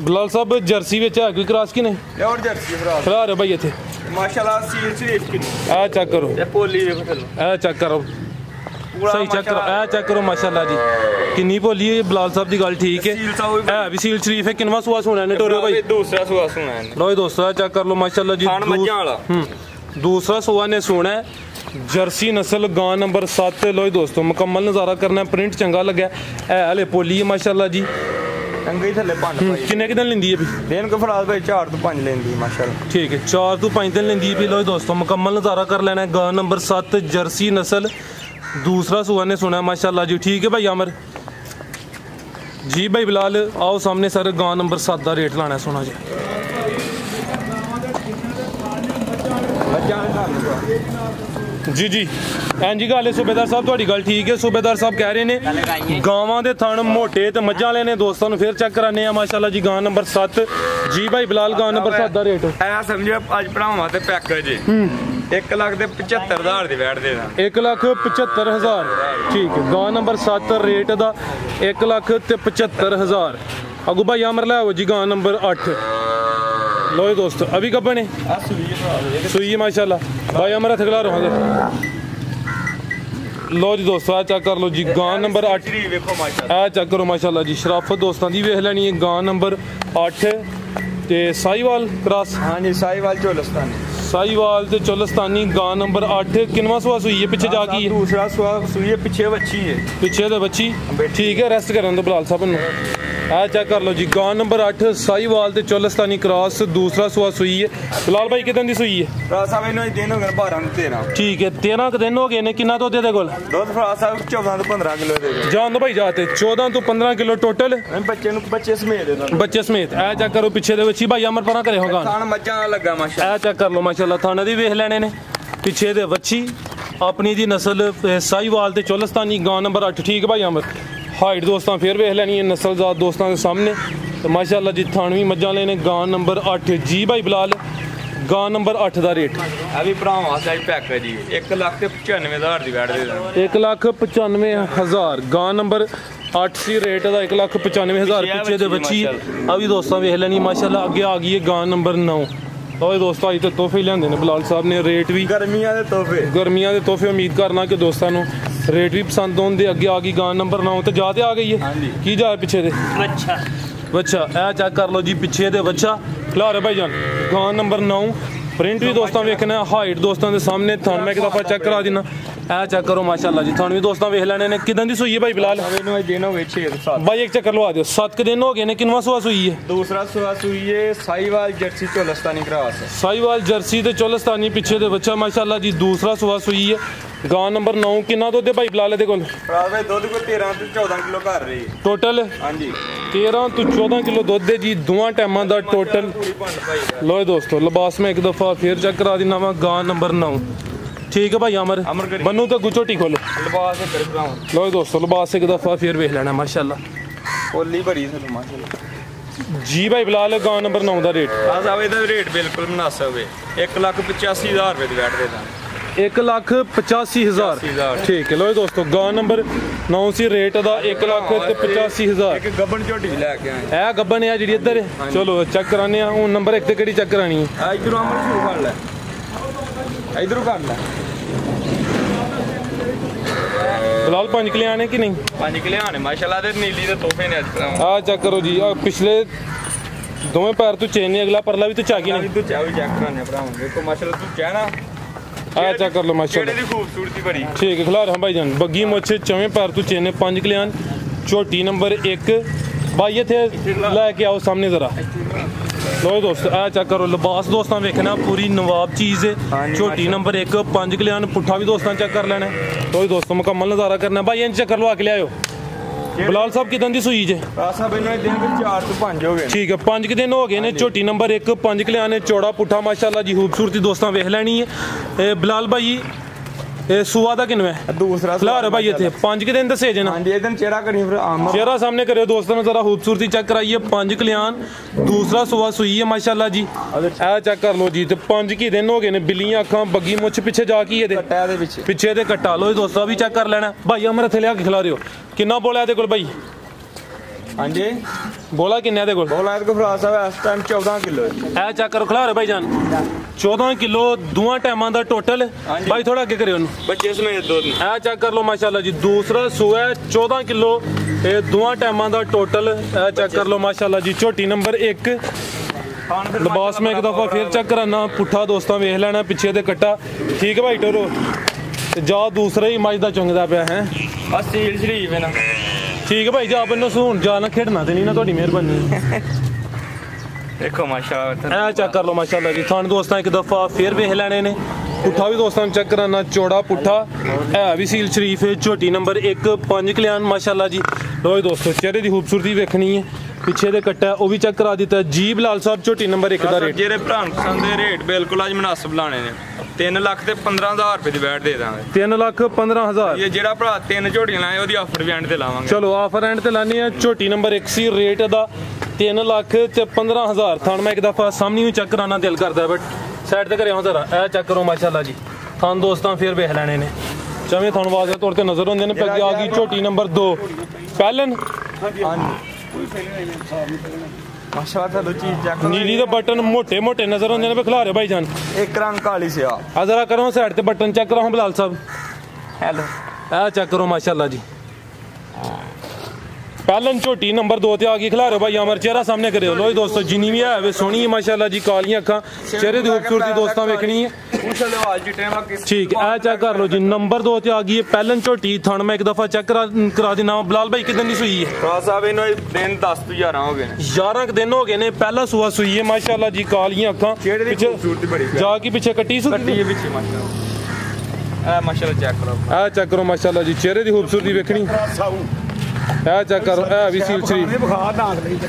बिलाल साहब जर्सी विच है कोई क्रॉस की नहीं और जर्सी फराज खड़ा रे भाई इथे माशाल्लाह सील शरीफ की ए चेक करो ये पोली देखो चलो ए चेक करो सही चेक करो ए चेक करो माशाल्लाह जी किन्नी बोली है बिलाल साहब दी गल ठीक है भी सील शरीफ है किनवा सुआ सुना ने टोरे भाई दूसरा सुआ सुना है लो दोस्तों चेक कर लो माशाल्लाह जी खान मज्जां वाला दूसरा सुआ ने सुना है जर्सी नस्ल गां नंबर 7 लो दोस्तों मुकम्मल नज़ारा करना प्रिंट चंगा लगा है हले पोली है माशाल्लाह जी अंगई थल्ले पंड भाई किन्ने दिन लेंदी है भी दिन को फराज भाई 4 ਤੋਂ 5 लेंदी माशाल्लाह ठीक है 4 ਤੋਂ 5 दिन लेंदी है लो दोस्तों मुकम्मल नज़ारा कर लेना है गां नंबर 7 जर्सी नस्ल दूसरा सुआ ने सुना माशाल्लाह जी ठीक है भाई आमर जी भाई बिलाल आओ सामने सर गां नंबर 7 का रेट लाना सुना जी जी जी जी गल है सूबेदार साहब थोड़ी गल ठीक है सूबेदार साहब कह रहे ने गावां दे थण मोटे ते मज्जां लेने दोस्तों फिर चेक कराने माशाल्लाह जी गां नंबर 7 जी भाई बिलाल गां नंबर 7 दा रेट ऐ समझो अज भरावां ते पैकेज 1,75,000 दी वैट दे दा 1,75,000 ठीक है गां नंबर 7 रेट दा 1,75,000 अगू भाई अमर लै जी गां नंबर 8 लो दोस्तों अभी कब बने सुई माशाल्लाह भाई हमारा थकला रहा लो जी दोस्तों आ चेक कर लो जी गां नंबर 8 आ चेक करो माशाल्लाह जी शराफत दोस्तों दी वेख लैनी है गां नंबर 8 ते साहीवाल क्रॉस हां जी साहीवाल चोलस्तानी साहीवाल ते चोलस्तानी गां नंबर 8 किनवा सुआ सुई है पीछे जागी है दूसरा सुआ सुई है पीछे बच्ची है पीछे ते बच्ची ठीक है रेस्ट करन दो बिलाल साहब नु आ चेक कर लो जी गां नंबर 8 साहीवाल ते चोलस्तानी क्रॉस दूसरा सुआ सुई है बिलाल भाई कितने दी सुई है फराज साहब इनो दिन हो गए 12 ਨੂੰ 13 ठीक है 13 दिन हो गए ने कितना दुध दे कोल दुध फराज साहब 14 ਤੋਂ 15 किलो दे जान दो भाई जाते 14 ਤੋਂ 15 किलो टोटल बच्चे समेत बच्चे समेत ए चेक करो पीछे दे बच्ची भाई अमर परा करे होगा थान मज्जां लगा माशाल्लाह ए चेक कर लो माशाल्लाह थाने दी वेख लेने ने पीछे दे बच्ची अपनी दी नस्ल साहीवाल ते चोलस्तानी गां नंबर 8 ठीक है भाई अमर हाइट दोस्तों फिर वेख लैनी है नस्लजात दोस्तों के सामने तो माशाल्लाह जी थानवी मज्जां लेने गां नंबर 8 जी भाई बिलाल ਗਾਂ ਨੰਬਰ 8 ਦਾ ਰੇਟ ਇਹ ਵੀ ਭਰਾਵਾਂ ਵਾਸਤੇ ਅੱਜ ਪੈਕ ਹੈ ਜੀ 1,95,000 ਦੀ ਵੈਟ ਦੇ ਦਾਂਗੇ 1,95,000 ਗਾਂ ਨੰਬਰ 8 ਸੀ ਰੇਟ ਦਾ 1,95,000 ਪਿੱਛੇ ਦੇ ਬੱਚੀ ਆ ਵੀ ਦੋਸਤਾਂ ਵੇਖ ਲੈਣੀ ਮਾਸ਼ਾਅੱਲਾ ਅੱਗੇ ਆ ਗਈ ਹੈ ਗਾਂ ਨੰਬਰ 9 ਓਏ ਦੋਸਤਾਂ ਅੱਜ ਤੇ ਤੋਹਫੇ ਲਿਆਂਦੇ ਨੇ ਬਲਾਲ ਸਾਹਿਬ ਨੇ ਰੇਟ ਵੀ ਗਰਮੀਆਂ ਦੇ ਤੋਹਫੇ ਉਮੀਦ ਕਰਨਾ ਕਿ ਦੋਸਤਾਂ ਨੂੰ ਰੇਟ ਵੀ ਪਸੰਦ ਹੋਣ ਦੇ ਅੱਗੇ ਆ ਗਈ ਗਾਂ ਨੰਬਰ 9 ਤੇ ਜਾ ਤੇ ਆ ਗਈ ਹੈ ਕੀ ਜਾ ਪਿੱਛੇ ਦੇ ਬੱਚਾ ਇਹ ਚੈੱਕ ਕਰ ਲਓ ਜੀ ਪਿੱਛੇ ਦੇ ਬੱਚਾ ਖਿਲਾਰੇ ਭਾਈ ਜਾਨ ਗਾਂ ਨੰਬਰ 9 ਪ੍ਰਿੰਟ ਵੀ ਦੋਸਤਾਂ ਵੇਖਣਾ ਹਾਈਟ ਦੋਸਤਾਂ ਦੇ ਸਾਹਮਣੇ ਥਣ ਮੈਂ ਇੱਕ ਦਫਾ ਚੈੱਕ ਕਰਾ ਦਿਨਾ ਇਹ ਚੈੱਕ ਕਰੋ ਮਾਸ਼ਾਅੱਲਾ ਜੀ ਥਣ ਵੀ ਦੋਸਤਾਂ ਵੇਖ ਲੈਣੇ ਨੇ ਕਿਦਾਂ ਦੀ ਸੂਈ ਹੈ ਭਾਈ ਬਿਲਾਲ ਇਹਨੂੰ ਅੱਜ ਦਿਨ ਹੋ ਗਏ 6-7 ਭਾਈ ਇੱਕ ਚੱਕਰ ਲਵਾ ਦਿਓ 7 ਦਿਨ ਹੋ ਗਏ ਨੇ ਕਿੰਨਵਾਂ ਸੂਆ ਸੂਈ ਹੈ ਦੂਸਰਾ ਸੂਆ ਸੂਈ ਹੈ Sahiwal jersey Cholistani cross Sahiwal jersey ਤੇ ਚੋਲਸਤਾਨੀ ਪਿੱਛੇ ਦੇ ਬੱਚਾ ਮਾਸ਼ਾਅੱਲਾ ਜੀ ਦੂਸਰਾ ਸੂਆ ਸੂਈ ਹੈ ਗਾਂ ਨੰਬਰ 9 ਕਿੰਨਾ ਦੁੱਧ ਹੈ ਭਾਈ ਬਿਲਾਲ ਦੇ ਕੋਲ ਭਾਈ ਦੁੱਧ ਕੋਈ 13 ਤੋਂ 14 ਕਿਲੋ ਘਰ ਰਹੀ ਟੋਟਲ ਹਾਂਜੀ 13 ਤੋਂ 14 ਕਿਲੋ ਦੁੱਧ ਹੈ ਜੀ ਦੋਵਾਂ ਟਾਈਮਾਂ ਦਾ ਟੋਟਲ ਲੋ ਦੋਸਤੋ ਲਿਬਾਸ ਮੈਂ ਇੱਕ ਦਫਾ ਫੇਰ ਚੈੱਕ ਕਰਾ ਦਿੰਦਾ ਵਾਂ ਗਾਂ ਨੰਬਰ 9 ਠੀਕ ਹੈ ਭਾਈ ਅਮਰ ਬੰਨੂ ਤਾਂ ਗੁੱਚੋਟੀ ਖੋਲੋ ਲਿਬਾਸ ਕਰ ਭਰਾਵਾਂ ਲੋ ਦੋਸਤੋ ਲਿਬਾਸ ਇੱਕ ਦਫਾ ਫੇਰ ਵੇਖ ਲੈਣਾ ਮਾਸ਼ਾਅੱਲਾ ਕੋਲੀ ਭਰੀ ਤੁਹਾਨੂੰ ਮਾਸ਼ਾਅੱਲਾ ਜੀ ਭਾਈ ਬਿਲਾਲ ਗਾਂ ਨੰਬਰ 9 ਦਾ ਰੇਟ ਆ ਸਾਹਿਬ ਇਹਦਾ ਰੇਟ ਬਿਲਕੁਲ ਮੁਨਾਸਬ ਹੈ 1,85,000 ਰੁਪਏ ਦੀ ਵੈਟ ਦੇ ਦਾਂਗੇ 1,85,000 ਠੀਕ ਹੈ ਲੋ ਦੋਸਤੋ ਗਾਂ ਨੰਬਰ 9 ਸੀ ਰੇਟ ਦਾ 1,85,000 ਇੱਕ ਗੱਬਣ ਝੋਟੀ ਲੈ ਕੇ ਆਏ ਇਹ ਗੱਬਨ ਹੈ ਜਿਹੜੀ ਇੱਧਰ ਹੈ ਚਲੋ ਚੈੱਕ ਕਰਾਨੇ ਆ ਹੁਣ ਨੰਬਰ 1 ਤੇ ਕਿਹੜੀ ਚੈੱਕ ਕਰਾਣੀ ਹੈ ਇਧਰੋਂ ਅਮਰ ਸ਼ੁਰੂ ਕਰ ਲੈ ਇਧਰੋਂ ਕਰ ਲੈ ਫਿਲਹਾਲ 5 ਕਿਲੇ ਆਣੇ ਕਿ ਨਹੀਂ 5 ਕਿਲੇ ਆਣੇ ਮਾਸ਼ਾਅੱਲਾ ਦੇ ਨੀਲੀ ਦੇ ਤੋਹਫੇ ਨੇ ਅੱਜ ਭਰਾਵਾਂ ਆ ਚੈੱਕ ਕਰੋ ਜੀ ਆ ਪਿਛਲੇ ਦੋਵੇਂ ਪੈਰ ਤੋਂ ਚੇਨ ਨਹੀਂ ਅਗਲਾ ਪਰਲਾ ਵੀ ਤੋਂ ਚਾਗੀ ਨਹੀਂ ਤੂੰ ਚਾਹ ਵੀ ਚੈੱਕ ਕਰਾਣੇ ਭਰਾਵਾਂ ਦੇਖੋ ਮਾਸ਼ਾਅੱਲਾ ਤੂੰ ਕਹਿਣਾ ਆ ਚੈੱਕ ਕਰ ਲਓ ਮਾਸ਼ਾਅੱਲਾ ਕਿਹੜੇ ਦੀ ਖੂਬਸੂਰਤੀ ਬੜੀ ਠੀਕ ਹੈ ਖਿਲਾਰ ਹਾਂ ਭਾਈ ਜਾਨ ਬੱਗੀ ਮੁੱਛ ਚਵੇਂ ਪੈਰ ਤੋਂ ਚੇਨ 5 ਕਿਲੇ ਆਣ ਝੋਟੀ ਨੰਬਰ 1 ਭਾਈ ਇੱਥੇ ਲੈ ਕੇ ਆਓ ਸਾਹਮਣੇ ਜ਼ਰਾ ਲੋ ਦੋਸਤ ਆ ਚੈੱਕ ਕਰੋ ਲਿਬਾਸ ਦੋਸਤਾਂ ਵੇਖਣਾ ਪੂਰੀ ਨਵਾਬ ਚੀਜ਼ ਹੈ ਝੋਟੀ ਨੰਬਰ 1 5 ਕਿਲੇ ਆਣ ਪੁੱਠਾ ਵੀ ਦੋਸਤਾਂ ਚੈੱਕ ਕਰ ਲੈਣਾ ਲੋ ਦੋਸਤੋ ਮੁਕੰਮਲ ਨਜ਼ਾਰਾ ਕਰਨਾ ਭਾਈ ਇੰਜ ਚੱਕਰ ਲਵਾ ਕੇ ਲਿਆਓ ਬਲਾਲ ਸਾਹਿਬ ਕਿਦਾਂ ਦੀ ਸੂਈ ਜੇ ਸਾਹਿਬ ਇਹਨਾਂ ਦੇ ਦਿਨ 4 ਤੋਂ 5 ਹੋ ਗਏ ਠੀਕ ਹੈ 5 ਦਿਨ ਹੋ ਗਏ ਨੇ ਝੋਟੀ ਨੰਬਰ 1 5 ਕਿਲੇ ਆਣੇ ਚੌੜਾ ਪੁੱਠਾ ਮਾਸ਼ਾਅੱਲਾ ਜੀ ਖੂਬਸੂਰਤੀ ਦੋਸਤਾਂ ਵੇਖ ਲੈਣੀ ਹੈ ਇਹ ਬਲਾਲ ਭਾਈ ਇਹ ਸੂਆ ਦਾ ਕਿੰਨਾ ਹੈ ਦੂਸਰਾ ਖਿਲਾਰ ਭਾਈ ਇੱਥੇ 5 ਦਿਨ ਦੱਸੇ ਜੇ ਨਾ ਹਾਂਜੀ ਇਹ ਦਿਨ ਚਿਹਰਾ ਕਰੀ ਫਿਰ ਆਮ ਚਿਹਰਾ ਸਾਹਮਣੇ ਕਰਿਓ ਦੋਸਤਾਂ ਨੂੰ ਜ਼ਰਾ ਖੂਬਸੂਰਤੀ ਚੈੱਕ ਕਰਾਈਏ 5 ਕਲਿਆਣ ਦੂਸਰਾ ਸੂਆ ਸੂਈ ਹੈ ਮਾਸ਼ਾਅੱਲਾ ਜੀ ਇਹ ਚੈੱਕ ਕਰ ਲਓ ਜੀ ਤੇ 5 ਕੀ ਦਿਨ ਹੋ ਗਏ ਨੇ ਬਿੱਲੀਆਂ ਅੱਖਾਂ ਬੱਗੀ ਮੁੱਛ ਪਿੱਛੇ ਜਾ ਕੀ ਇਹਦੇ ਕੱਟਾ ਦੇ ਪਿੱਛੇ ਦੇ ਕੱਟਾ ਲਓ ਦੋਸਤਾਂ ਵੀ ਚੈੱਕ ਕਰ ਲੈਣਾ ਭਾਈ ਅਮਰ ਇੱਥੇ ਲਿਆ ਕੇ ਖਿਲਾ ਰਿਓ ਕਿੰਨਾ ਬੋਲਿਆ ਇਹਦੇ ਕੋਲ ਭਾਈ ਹਾਂਜੀ ਬੋਲਾ ਕਿੰਨੇ ਇਹਦੇ ਕੋਲ ਬੋਲਾ ਇਹਦੇ ਕੋਲ ਫਰਾ ਸਾਹਿਬ ਇਸ ਟਾਈਮ 14 ਕਿਲੋ ਇਹ ਚੈੱਕ ਕਰੋ ਖਿਲਾ ਰਹੇ ਭਾਈ ਜਾਨ 14 ਕਿਲੋ ਦੋਵਾਂ ਟਾਈਮਾਂ ਦਾ ਟੋਟਲ ਭਾਈ ਥੋੜਾ ਅੱਗੇ ਕਰਿਓ ਉਹਨੂੰ ਬੱਚੇ ਸਮੇਤ ਦੋ ਇਹ ਚੈੱਕ ਕਰ ਲਓ ਮਾਸ਼ਾਅੱਲਾ ਜੀ ਦੂਸਰਾ ਸੂਆ 14 ਕਿਲੋ ਇਹ ਦੋਵਾਂ ਟਾਈਮਾਂ ਦਾ ਟੋਟਲ ਇਹ ਚੈੱਕ ਕਰ ਲਓ ਮਾਸ਼ਾਅੱਲਾ ਜੀ ਝੋਟੀ ਨੰਬਰ 1 ਲਿਬਾਸ ਮੈਂ ਇੱਕ ਦਫਾ ਫੇਰ ਚੈੱਕ ਕਰਾਨਾ ਪੁੱਠਾ ਦੋਸਤਾਂ ਵੇਖ ਲੈਣਾ ਪਿੱਛੇ ਤੇ ਕੱਟਾ ਠੀਕ ਹੈ ਭਾਈ ਟੋਰੋ ਤੇ ਜਾ ਦੂਸਰਾ ਹੀ ਮੱਝ ਦਾ ਚੁੰਗਦਾ ਪਿਆ ਹੈ ਆ ਸੀਲ ਸ਼ਰੀਫ ਹੈ ਨਾ ਠੀਕ ਹੈ ਭਾਈ ਜਾ ਬੰਨੋ ਸੂਣ ਜਾ ਨਾ ਖੇਡਣਾ ਤੇ ਨਹੀਂ ਨਾ ਤੁਹਾਡੀ ਮਿਹਰਬਾਨੀ ਦੇਖੋ ਮਾਸ਼ਾਅੱਲਾ ਇਹ ਚੈੱਕ ਕਰ ਲਓ ਮਾਸ਼ਾਅੱਲਾ ਜੀ ਤੁਹਾਨੂੰ ਦੋਸਤਾਂ ਇੱਕ ਦਫਾ ਫੇਰ ਵੇਖ ਲੈਣੇ ਨੇ ਪੁੱਠਾ ਵੀ ਦੋਸਤਾਂ ਨੂੰ ਚੈੱਕ ਕਰਾਨਾ ਚੌੜਾ ਪੁੱਠਾ ਹੈ ਵੀ ਸੀਲ ਸ਼ਰੀਫ ਹੈ ਝੋਟੀ ਨੰਬਰ 1 5 ਕਲਿਆਣ ਮਾਸ਼ਾਅੱਲਾ ਜੀ ਲੋ ਦੋਸਤੋ ਚਿਹਰੇ ਦੀ ਖੂਬਸੂਰਤੀ ਵੇਖਣੀ ਹੈ ਪਿੱਛੇ ਦੇ ਕੱਟਾ ਉਹ ਵੀ ਚੈੱਕ ਕਰਾ ਦਿੱਤਾ ਜੀ ਬਲਾਲ ਸਾਹਿਬ ਝੋਟੀ ਨੰਬਰ 1 ਦਾ ਰੇਟ ਜਿਹੜੇ ਭਰਾ ਨੂੰ ਪਸੰਦ ਦੇ ਰੇਟ ਬਿਲਕੁਲ ਅੱਜ ਮੁਨਾਸਬ ਲਾਣੇ ਨੇ 3 ਲੱਖ ਤੇ 15,000 ਰੁਪਏ ਦੀ ਵੈਟ ਦੇ ਦਾਂਗੇ 3,15,000 ਇਹ ਜਿਹੜਾ ਭਰਾ 3 ਝੋਟੀਆਂ ਲਾਏ ਉਹਦੀ ਆਫਰ ਵੀ ਐਂਡ ਤੇ ਲਾਵਾਂਗੇ ਚਲੋ ਆਫਰ ਐਂਡ ਤੇ ਲਾਣੀ ਹੈ ਝੋਟੀ ਨੰਬਰ 1 ਸੀ ਰੇਟ ਦਾ 3 ਲੱਖ ਤੇ 15,000 ਥਣ ਮੈਂ ਇੱਕ ਦਫਾ ਸਾਹਮਣੇ ਨੂੰ ਚੈੱਕ ਕਰਾਉਣਾ ਦਿਲ ਕਰਦਾ ਬਟ ਸਾਈਡ ਤੇ ਕਰਿਆ ਜ਼ਰਾ ਇਹ ਚੈੱਕ ਕਰੋ ਮਾਸ਼ਾਅੱਲਾ ਜੀ ਥਣ ਦੋਸਤਾਂ ਫੇਰ ਵੇਖ ਲੈਣੇ ਨੇ ਚਵੇਂ ਥਣ ਵਾਜ਼ਿਹ ਤੌਰ ਤੇ ਨਜ਼ਰ ਹੁੰਦੇ ਨੇ ਪੱਗੇ ਆ ਗਈ ਝੋਟੀ ਨੰਬਰ 2 ਪਹਿਲਨ ਮਾਸ਼ਾਅੱਲਾ ਲੋ ਚੀਜ਼ ਚੈੱਕ ਨੀਲੀ ਦੇ ਬਟਨ ਮੋਟੇ ਮੋਟੇ ਨਜ਼ਰ ਹੁੰਦੇ ਨੇ ਖਿਲਾ ਰਹੇ ਭਾਈ ਜਾਨ ਇੱਕ ਰੰਗ ਕਾਲੀ ਸਿਆ ਆ ਜ਼ਰਾ ਕਰੋ ਸਾਈਡ ਤੇ ਬਟਨ ਚੈੱਕ ਕਰਾਓ ਬਲਾਲ ਸਾਹਿਬ ਹੈਲੋ ਇਹ ਚੈੱਕ ਕਰੋ ਮਾਸ਼ਾਅੱਲਾ ਜੀ ਪਹਿਲਨ ਝੋਟੀ ਨੰਬਰ 2 ਤੇ ਆ ਗਈ ਖਿਲਾ ਰਹੇ ਭਾਈ ਅਮਰ ਚਿਹਰਾ ਸਾਹਮਣੇ ਕਰਿਓ ਲੋ ਦੋਸਤੋ ਜਿੰਨੀ ਵੀ ਹੈ ਵੇ ਸੋਹਣੀ ਹੈ ਮਾਸ਼ਾਅੱਲਾ ਜੀ ਕਾਲੀਆਂ ਅੱਖਾਂ ਚਿਹਰੇ ਦੀ ਖੂਬਸੂਰਤੀ ਦੋਸਤਾਂ ਵੇਖਣੀ ਹੈ ਠੀਕ ਇਹ ਚੈੱਕ ਕਰ ਲਓ ਜੀ ਨੰਬਰ 2 ਤੇ ਆ ਗਈ ਹੈ ਪਹਿਲਨ ਝੋਟੀ ਥਣ ਮੈਂ ਇੱਕ ਦਫਾ ਚੈੱਕ ਕਰਾ ਦੇਣਾ ਬਲਾਲ ਭਾਈ ਕਿਦਾਂ ਦੀ ਸੂਈ ਹੈ ਭਰਾ ਸਾਹਿਬ ਇਹਨੂੰ ਦਿਨ 10 ਤੋਂ 11 ਹੋ ਗਏ ਨੇ 11 ਦਿਨ ਹੋ ਗਏ ਨੇ ਪਹਿਲਾ ਸੂਆ ਸੂਈ ਹੈ ਮਾਸ਼ਾਅੱਲਾ ਜੀ ਕਾਲੀਆਂ ਅੱਖਾਂ ਪਿੱਛੇ ਜਾ ਕੇ ਪਿੱਛੇ ਕੱਟੀ ਸੂ ਕੱਟੀ ਪਿੱਛੇ ਮਾਸ਼ਾਅੱਲਾ ਇਹ ਮਾਸ਼ਾਅੱਲਾ ਚੈੱਕ ਕਰੋ ਇਹ ਚੈੱਕ ਕਰੋ ਮਾਸ਼ਾਅੱਲਾ ਜੀ ਚਿਹਰੇ ਦੀ ਖੂਬਸੂਰਤੀ ਵੇਖਣੀ ਇਹ ਚੈੱਕ ਕਰੋ ਇਹ ਵੀ ਸੀਲ ਸ਼ਰੀਫ ਬੁਖਾਰ ਨਾ ਲਈ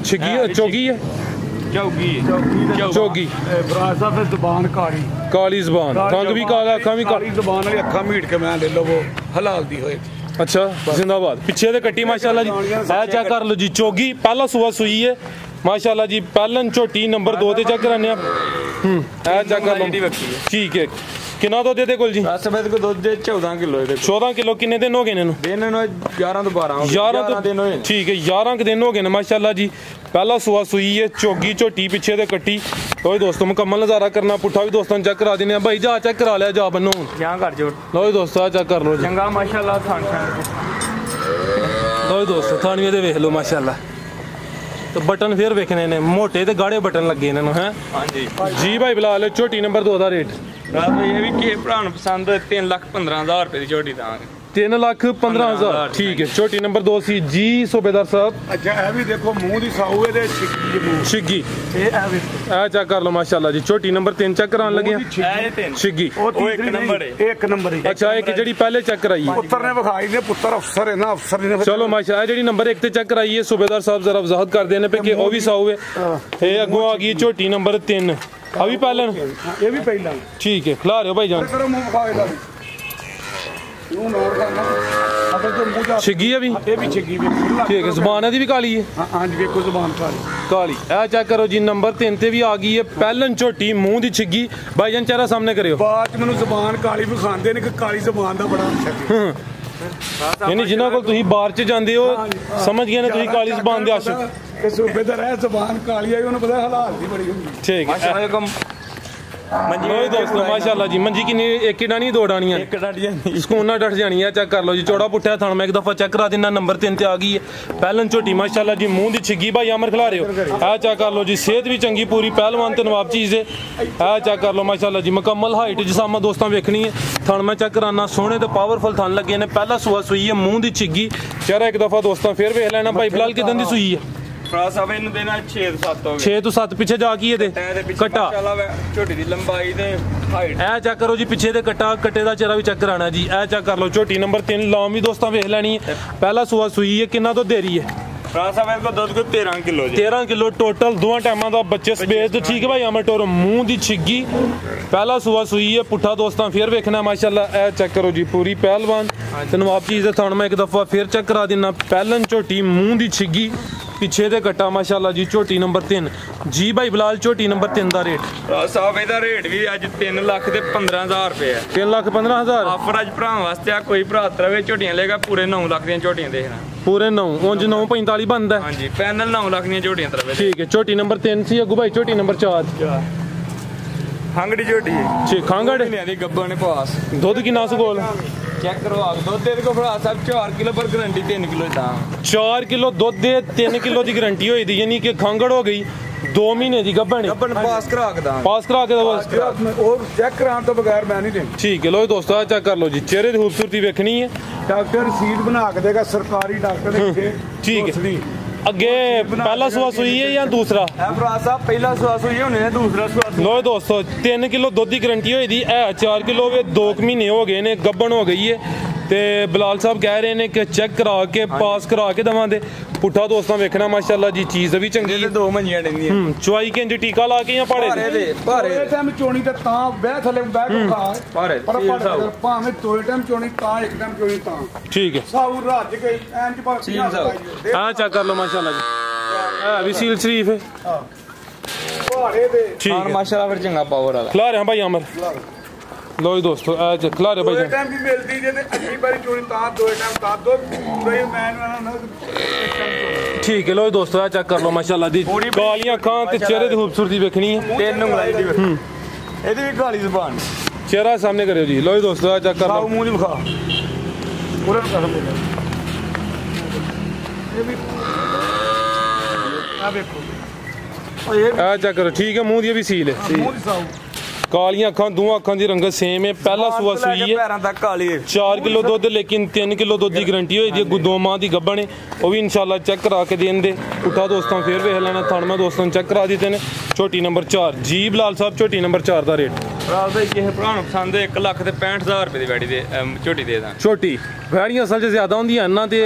ਛਿੱਗੀ ਚੋਗੀ ਹੈ ਚੋਗੀ ਫਰਾਜ਼ ਸਾਹਿਬ ਦੀ ਜ਼ੁਬਾਨ ਕਾਲੀ ਜ਼ੁਬਾਨ ਰੰਗ ਵੀ ਕਾਲਾ ਅੱਖਾਂ ਵੀ ਕਾਲੀ ਜ਼ੁਬਾਨ ਵਾਲੀ ਅੱਖਾਂ ਮੀਟ ਕੇ ਮੈਂ ਲੈ ਲਵੋ ਹਲਾਲ ਦੀ ਹੋਏ ਅੱਛਾ ਜ਼ਿੰਦਾਬਾਦ। ਪਿੱਛੇ ਤੇ ਕੱਟੀ ਮਾਸ਼ਾਅੱਲਾ ਜੀ। ਇਹ ਚੈੱਕ ਕਰ ਲਓ ਜੀ ਚੋਗੀ ਪਹਿਲਾ ਸੂਆ ਸੂਈ ਹੈ ਮਾਸ਼ਾਅੱਲਾ ਜੀ। ਪਹਿਲਨ ਝੋਟੀ ਨੰਬਰ 2 ਤੇ ਚੈੱਕ ਕਰਾਨੇ ਆ। ਇਹ ਚੈੱਕ ਕਰ ਲਓ ਠੀਕ ਹੈ। ਕਿੰਨਾ ਦੁੱਧ ਇਹਦੇ ਕੋਲ ਜੀ? ਬਸ ਮੇਰੇ ਕੋਲ ਦੁੱਧ 14 ਕਿਲੋ ਇਹਦੇ 14 ਕਿਲੋ। ਕਿੰਨੇ ਦਿਨ ਹੋ ਗਏ ਇਹਨਾਂ ਨੂੰ? ਦਿਨ ਨੂੰ 11 ਤੋਂ 12 11 ਦਿਨ ਹੋਏ। ਠੀਕ ਹੈ 11 ਦਿਨ ਹੋ ਗਏ ਨੇ ਮਾਸ਼ਾਅੱਲਾ ਜੀ। ਪਹਿਲਾ ਸੂਆ ਸੂਈ ਹੈ ਚੋਗੀ ਝੋਟੀ ਪਿੱਛੇ ਤੇ ਕੱਟੀ। ਲੋ ਦੋਸਤੋ ਮੁਕੰਮਲ ਨਜ਼ਾਰਾ ਕਰਨਾ ਪੁੱਠਾ ਵੀ ਦੋਸਤਾਂ ਨੂੰ ਚੈੱਕ ਕਰਾ ਦਿੰਦੇ ਆ ਭਾਈ। ਜਾ ਚੈੱਕ ਕਰਾ ਲਿਆ ਜਾ ਬੰਨੋ ਜਾਂ ਕਰ ਜੋ। ਲੋ ਦੋਸਤੋ ਚੈੱਕ ਕਰ ਲੋ ਜੀ ਚੰਗਾ ਮਾਸ਼ਾਅੱਲਾ ਥਾਂ ਲੋ ਦੋਸਤੋ ਥਾਣੀਆਂ ਦੇ ਵੇਖ ਲਓ ਮਾਸ਼ਾਅੱਲਾ। ਤੇ ਬਟਨ ਫੇਰ ਵੇਖਣੇ ਨੇ ਮੋਟੇ ਤੇ ਗਾੜੇ ਬਟਨ ਲੱਗੇ ਇਹਨਾਂ ਨੂੰ ਹੈ। ਹਾਂਜੀ ਜੀ ਭਾਈ ਬਿਲਾਲ ਝੋਟੀ ਨੰਬਰ 2 ਦਾ ਰੇਟ ਇਹ ਵੀ ਕਿਸੇ ਭਰਾ ਨੂੰ ਪਸੰਦ 3,15,000 ਰੁਪਏ ਦੀ ਝੋਟੀ ਦਾਂਗੇ। 3,15,000 ਠੀਕ ਹੈ। ਝੋਟੀ ਨੰਬਰ 2 ਸੀ ਜੀ ਸੂਬੇਦਾਰ ਸਾਹਿਬ। ਅੱਛਾ ਇਹ ਵੀ ਦੇਖੋ ਮੂੰਹ ਦੀ ਸਾਊ ਇਹਦੇ ਛਿੱਕੀ ਮੂੰਹ ਛਿੱਗੀ ਇਹ ਵੀ ਇਹ ਚੈੱਕ ਕਰ ਲਓ ਮਾਸ਼ਾਅੱਲਾ ਜੀ। ਝੋਟੀ ਨੰਬਰ 3 ਚੈੱਕ ਕਰਾਉਣ ਲੱਗੇ ਇਹ 3 ਛਿੱਗੀ। ਉਹ ਇੱਕ ਨੰਬਰ ਹੈ। ਇੱਕ ਨੰਬਰ ਹੈ। ਅੱਛਾ ਇੱਕ ਜਿਹੜੀ ਪਹਿਲੇ ਚੈੱਕ ਕਰਾਈ ਹੈ ਪੁੱਤਰ ਨੇ ਵਿਖਾਈ ਨੇ ਪੁੱਤਰ ਅਫਸਰ ਹੈ ਨਾ ਅਫਸਰ ਨੇ ਚਲੋ ਮਾਸ਼ਾਅੱਲਾ ਜਿਹੜੀ ਨੰਬਰ 1 ਤੇ ਚੈੱਕ ਕਰਾਈ ਹੈ ਸੂਬੇਦਾਰ ਸਾਹਿਬ ਜ਼ਰਾ ਵਜ਼ਾਹਤ ਕਰਦੇ ਨੇ ਕਿ ਉਹ ਵੀ ਸਾਊ ਹੈ। ਇਹ ਅੱਗੋਂ ਆ ਗਈ ਝੋਟੀ ਨੰਬਰ 3 ਆ ਵੀ ਪਹਿਲਾਂ ਇਹ ਵੀ ਪਹਿਲਾਂ ਠੀਕ ਹੈ। ਖਿਲਾ ਰਿਓ ਭਾਈ ਜਾਨ ਕਰੋ ਮੂੰਹ ਵਿਖਾ ਇਹਦਾ ਵੀ ਨੂੰ ਨੋਟ ਕਰਨਾ ਅਗਰ ਜੋ ਮੂੰਹ ਜਾ ਛਿੱਗੀ ਹੈ ਵੀ ਇਹ ਵੀ ਛਿੱਗੀ ਵੀ ਠੀਕ ਹੈ। ਜ਼ਬਾਨ ਇਹਦੀ ਵੀ ਕਾਲੀ ਹੈ। ਹਾਂਜੀ ਵੇਖੋ ਜ਼ਬਾਨ ਕਾਲੀ। ਇਹ ਚੈੱਕ ਕਰੋ ਜੀ ਨੰਬਰ 3 ਤੇ ਵੀ ਆ ਗਈ ਹੈ ਪਹਿਲਨ ਝੋਟੀ ਮੂੰਹ ਦੀ ਛਿੱਗੀ। ਭਾਈ ਜਾਨ ਚਿਹਰਾ ਸਾਹਮਣੇ ਕਰਿਓ। ਬਾਅਦ ਚ ਮੈਨੂੰ ਜ਼ਬਾਨ ਕਾਲੀ ਵਿਖਾਉਂਦੇ ਨੇ ਕਿ ਕਾਲੀ ਜ਼ਬਾਨ ਦਾ ਬੜਾ ਅੱਛਾ ਯਾਨੀ ਜਿਨ੍ਹਾਂ ਕੋਲ ਤੁਸੀਂ ਬਾਹਰ ਚ ਜਾਂਦੇ ਹੋ ਸਮਝ ਗਏ ਨੇ ਤੁਸੀਂ ਕਾਲੀ ਜ਼ਬਾਨ ਦੇ ਆਸ਼ਿਕ। ਕਿ ਸੂਬੇਦਾਰ ਹੈ ਜ਼ਬਾਨ ਕਾਲੀ ਆਈ ਉਹਨੂੰ ਪਤਾ ਹਾਲਾਤ ਦੀ ਬੜੀ ਹੁੰਦੀ ਠੀਕ ਹੈ। ਮਾਸ਼ਾਅੱਲਾ ਮੰਜੀ ਹੋਏ ਦੋਸਤੋ ਮਾਸ਼ਾਅੱਲਾ ਜੀ। ਮੰਜੀ ਕਿੰਨੀ ਇੱਕ ਹੀ ਡਾਣੀ ਦੋ ਡਾਣੀਆਂ ਇੱਕ ਡੱਟ ਜਾਂਦੀ ਸਕੂਨ ਨਾਲ ਡਟ ਜਾਣੀ ਹੈ। ਚੈੱਕ ਕਰ ਲਓ ਜੀ ਚੌੜਾ ਪੁੱਠਾ ਥਣ ਮੈਂ ਇੱਕ ਦਫਾ ਚੈੱਕ ਕਰਾ ਦਿੰਦਾ। ਨੰਬਰ 3 ਤੇ ਆ ਗਈ ਹੈ ਪਹਿਲਨ ਝੋਟੀ ਮਾਸ਼ਾਅੱਲਾ ਜੀ। ਮੂੰਹ ਦੀ ਛਿੱਗੀ ਭਾਈ ਅਮਰ ਖਿਲਾ ਰਹੇ ਹੋ। ਇਹ ਚੈੱਕ ਕਰ ਲਓ ਜੀ ਸਿਹਤ ਵੀ ਚੰਗੀ ਪੂਰੀ ਪਹਿਲਵਾਨ ਤੇ ਨਵਾਬ ਚੀਜ਼ ਹੈ। ਇਹ ਚੈੱਕ ਕਰ ਲਓ ਮਾਸ਼ਾਅੱਲਾ ਜੀ ਮੁਕੰਮਲ ਹਾਈਟ ਜਿਸਾਮਾ ਦੋਸਤਾਂ ਵੇਖਣੀ ਹੈ। ਥਣ ਮੈਂ ਚੈੱਕ ਕਰਾਨਾ ਸੋਹਣੇ ਤੇ ਪਾਵਰਫੁਲ ਥਣ ਲੱਗੇ ਨੇ। ਪਹਿਲਾ ਸੂਆ ਸੂਈ ਹੈ ਮੂੰਹ ਦੀ ਛਿੱਗੀ। ਚਿਹਰਾ ਇੱਕ ਦਫਾ ਦੋਸਤਾਂ ਫੇਰ ਵੇਖ ਲੈਣਾ ਭਾਈ ਬਿਲਾਲ ਕਿਦਾਂ ਦੀ ਸੂਈ ਹੈ। ਫਰਾ ਸਾਹਿਬ ਇਹਨੂੰ ਦੇਣਾ 6 ਤੋਂ 7 ਹੋ ਗਏ 6 ਤੋਂ 7 ਪਿੱਛੇ ਜਾ ਕੀ ਇਹਦੇ ਕੱਟਾ ਝੋਟੀ ਦੀ ਲੰਬਾਈ ਤੇ ਹਾਈਟ। ਇਹ ਚੈੱਕ ਕਰੋ ਜੀ ਪਿੱਛੇ ਦੇ ਕੱਟੇ ਦਾ ਚਿਹਰਾ ਵੀ ਚੈੱਕ ਕਰਾਣਾ ਜੀ। ਇਹ ਚੈੱਕ ਕਰ ਲਓ ਝੋਟੀ ਨੰਬਰ 3 ਲਾਮ ਵੀ ਦੋਸਤਾਂ ਵੇਖ ਲੈਣੀ ਹੈ। ਪਹਿਲਾ ਸੂਆ ਸੂਈ ਹੈ ਕਿੰਨਾ ਤੋਂ ਦੇ ਰਹੀ ਹੈ? ਫਰਾ ਸਾਹਿਬ ਇਹਦੇ ਕੋਲ ਦੁੱਧ ਕੋ 13 ਕਿਲੋ ਜੀ। 13 ਕਿਲੋ ਟੋਟਲ ਦੋਵਾਂ ਟਾਈਮਾਂ ਦਾ ਬੱਚੇ ਸਪੇਸ ਤੇ ਠੀਕ ਹੈ ਭਾਈ ਅਮਰ ਟੋਰ ਮੂੰਹ ਦੀ ਛਿੱਗੀ। ਪਹਿਲਾ ਸੂਆ ਸੂਈ ਹੈ ਪੁੱਠਾ ਦੋਸਤਾਂ ਫੇਰ ਵੇਖਣਾ ਮਾਸ਼ਾਅੱਲਾ। ਇਹ ਚੈੱਕ ਕਰੋ ਜੀ ਪੂਰੀ ਪਹਿਲਵਾਨ ਤੇ ਨਵਾਬ ਚੀਜ਼ ਦੇ ਥਣ ਮੈਂ ਇੱਕ ਦਫਾ ਫੇਰ ਚੈੱਕ ਕਰਾ ਦਿੰਨਾ। ਪਹਿਲਨ ਝੋਟੀ ਮੂੰਹ ਦੀ ਛਿੱਗੀ ਪਿੱਛੇ ਦੇ ਕੱਟਾ ਮਾਸ਼ਾਅੱਲਾ ਜੀ। ਝੋਟੀ ਨੰਬਰ 3 ਜੀ ਭਾਈ ਬਿਲਾਲ ਝੋਟੀ ਨੰਬਰ 3 ਦਾ ਰੇਟ ਫਰਾ ਸਾਹਿਬ ਇਹਦਾ ਰੇਟ ਵੀ ਅੱਜ 3,15,000 ਰੁਪਏ ਹੈ। 3,15,000 ਆਫਰ ਅੱਜ ਭਰਾਵਾਂ ਵਾਸਤੇ ਆ। ਕੋਈ ਭਰਾ ਤਰਵੇ ਝੋਟੀਆਂ ਲੇਗਾ ਪੂਰੇ 9 ਲੱਖ ਦੀਆਂ ਝੋਟੀਆਂ ਦੇਖਣਾ ਪੂਰੇ 9 ਉਂਝ 9:45 ਬਣਦਾ। ਹਾਂਜੀ ਪੈਨਲ 9 ਲੱਖ ਦੀਆਂ ਝੋਟੀਆਂ ਤਰਵੇ ਠੀਕ ਹੈ। ਝੋਟੀ ਨੰਬਰ 3 ਸੀ ਅੱਗੂ ਭਾਈ ਝੋਟੀ ਨੰਬਰ 4 ਹੰਗੜੀ ਝੋਟੀ ਠੀਕ ਖਾਂਗੜ ਮਹੀਨਿਆਂ ਦੀ ਗੱਬਾ ਨੇ ਪਾਸ। ਦੁੱਧ ਕਿੰਨਾ ਸਗੋਲ ਚੈੱਕ ਕਰੋ ਆ ਦੁੱਧ ਇਹਦੇ ਕੋਲ ਭਰਾ ਸਾਹਿਬ 4 ਕਿਲੋ ਪਰ ਗਰੰਟੀ 3 ਕਿਲੋ ਦਾ 4 ਕਿਲੋ ਦੁੱਧ ਦੇ 3 ਕਿਲੋ ਦੀ ਗਾਰੰਟੀ ਹੋਈ ਦੀ ਯਾਨੀ ਕਿ ਖਾਂਗੜ ਹੋ ਗਈ 2 ਮਹੀਨੇ ਦੀ ਗੱਭਣ ਗੱਬਨ ਪਾਸ ਕਰਾ ਕੇ ਦਾਂ ਪਾਸ ਕਰਾ ਕੇ ਦਵਾ। ਉਹ ਚੈੱਕ ਕਰਾਉਣ ਤੋਂ ਬਗੈਰ ਮੈਂ ਨਹੀਂ ਦੇਣੀ। ਠੀਕ ਹੈ ਲੋ ਦੋਸਤੋ ਆ ਚੈੱਕ ਕਰ ਲਓ ਜੀ ਚਿਹਰੇ ਦੀ ਖੂਬਸੂਰਤੀ ਵੇਖਣੀ ਹੈ। ਡਾਕਟਰ ਰਸੀਦ ਬਣਾ ਕੇ ਦੇਗਾ ਸਰਕਾਰੀ ਡਾਕਟਰ ਦੇ ਠੀਕ ਹੈ। ਅੱਗੇ ਪਹਿਲਾ ਸੂਆ ਸੂਈ ਹੈ ਜਾਂ ਦੂਸਰਾ? ਇਹ ਭਰਾ ਸਾਹਿਬ ਪਹਿਲਾ ਸੂਆ ਸੂਈ ਹੋਣੇ ਨੇ ਦੂਸਰਾ ਸੂਆ ਲੋ ਦੋਸਤੋ 3 ਕਿਲੋ ਦੁੱਧ ਦੀ ਗਾਰੰਟੀ ਹੋਈ ਦੀ ਇਹ 4 ਕਿਲੋ ਵੇ 2 ਮਹੀਨੇ ਹੋ ਗਏ ਨੇ ਗੱਭਣ ਹੋ ਗਈ ਹੈ। ਤੇ ਬਿਲਾਲ ਸਾਹਿਬ ਕਹਿ ਰਹੇ ਨੇ ਕਿ ਚੈੱਕ ਕਰਾ ਕੇ ਪਾਸ ਕਰਾ ਕੇ ਦਵਾਂਦੇ ਪੁੱਠਾ ਦੋਸਤਾਂ ਵੇਖਣਾ ਮਾਸ਼ਾਅੱਲਾ ਜੀ ਚੀਜ਼ ਵੀ ਚੰਗੀ ਹੈ। 2 ਮੰਜੀਆਂ ਡੰਦੀਆਂ ਚੁਆਈ ਕਿੰਜ ਟੀਕਾ ਲਾ ਕੇ ਜਾਂ ਪਾੜੇ ਦੇ ਭਾਰੇ ਟਾਈਮ ਚੋਣੀ ਤੇ ਤਾਂ ਬਹਿ ਥੱਲੇ ਬਹਿ ਕੇ ਖਾ ਭਾਰੇ ਪਰ ਭਾਵੇਂ 2 ਟਾਈਮ ਚੋਣੀ ਤਾਂ 1 ਟਾਈਮ ਚੋਣੀ ਤਾਂ ਠੀਕ ਹੈ। ਸਾਊ ਰੱਜ ਕੇ ਐਂਜ ਭਾਵੇਂ ਆ ਚੈੱਕ ਕਰ ਲਓ ਮਾਸ਼ਾਅੱਲਾ ਜੀ ਆ ਵੀ ਸੀਲ ਸ਼ਰੀਫ ਹੈ। ਭਾਰੇ ਦੇ ਠੀਕ ਹਾਂ ਹੈ ਮਾਸ਼ਾਅੱਲਾ ਫਿਰ ਚੰਗਾ ਪਾਵਰ ਵਾਲਾ ਖਿਲਾ ਰਿਹਾ ਭਾਈ ਅਮਰ। ਲੋ ਜੀ ਦੋਸਤੋ ਆ ਚੈੱਕ ਖਿਲਾ ਰਿਹਾ ਭਾਈ 2 ਟਾਈਮ ਵੀ ਮਿਲਦੀ ਜੇ ਤੇ ਅੱਧੀ ਵਾਰੀ ਚੋਣੀ ਤਾਂ 2 ਟਾਈਮ ਤਾਂ ਦੋ ਪੂਰੇ ਮੈਂ ਨਾ ਠੀਕ ਹੈ ਲੋ ਜੀ ਦੋਸਤੋ ਆ ਚੈੱਕ ਕਰ ਲਓ ਮਾਸ਼ਾਅੱਲਾ ਦੀ ਕਾਲੀਆਂ ਅੱਖਾਂ ਤੇ ਚਿਹਰੇ ਦੀ ਖੂਬਸੂਰਤੀ ਵੇਖਣੀ ਹੈ। 3 ਉਂਗਲਾਂ ਦੀ ਇਹਦੀ ਵੀ ਕਾਲੀ ਜ਼ਬਾਨ ਚਿਹਰਾ ਸਾਹਮਣੇ ਕਰਿਓ ਜੀ। ਲੋ ਜੀ ਦੋਸਤੋ ਆ ਚੈੱਕ ਕਰ ਸਾਊ ਲਓ ਮੂੰਹ ਦੀ ਵਿਖਾ ਪੂਰੇ ਨੂੰ ਕਰ ਇਹ ਵੀ ਆ ਵੇਖੋ ਇਹ ਆ ਚੈੱਕ ਕਰੋ ਠੀਕ ਹੈ ਮੂੰਹ ਦੀ ਵੀ ਸੀਲ ਹੈ। ਮੂੰਹ ਦੀ ਸਾਊ ਕਾਲੀਆਂ ਅੱਖਾਂ ਦੋਵਾਂ ਅੱਖਾਂ ਦੀ ਰੰਗਤ ਸੇਮ ਹੈ। ਪਹਿਲਾ ਸੂਆ ਸੂਈ ਹੈ ਪੈਰਾਂ ਤੱਕ ਕਾਲੀ 4 ਕਿਲੋ ਦੁੱਧ ਲੇਕਿਨ 3 ਕਿਲੋ ਦੁੱਧ ਦੀ ਗਾਰੰਟੀ ਹੋਈ ਜੀ। 2 ਮਾਹ ਦੀ ਗੱਭਣ ਹੈ ਉਹ ਵੀ ਇਨਸ਼ਾਅੱਲਾ ਚੈੱਕ ਕਰਾ ਕੇ ਦੇਣ ਦੇ ਪੁੱਠਾ ਦੋਸਤਾਂ ਫੇਰ ਵੇਖ ਲੈਣਾ ਥਣ ਮੈਂ ਦੋਸਤਾਂ ਨੂੰ ਚੈੱਕ ਕਰਾ ਦਿੱਤੇ ਨੇ। ਝੋਟੀ ਨੰਬਰ 4 ਜੀ ਬਿਲਾਲ ਸਾਹਿਬ ਝੋਟੀ ਨੰਬਰ 4 ਦਾ ਰੇਟ ਭਰਾ ਭਾਈ ਕਿਸੇ ਭਰਾ ਨੂੰ ਪਸੰਦ 1,65,000 ਰੁਪਏ ਦੀ ਵੈੜੀ ਦੇ ਝੋਟੀ ਦੇ ਦਾਂ। ਛੋਟੀ ਵੈੜੀਆਂ ਅਸਲ 'ਚ ਜ਼ਿਆਦਾ ਹੁੰਦੀਆਂ ਇਹਨਾਂ ਤੇ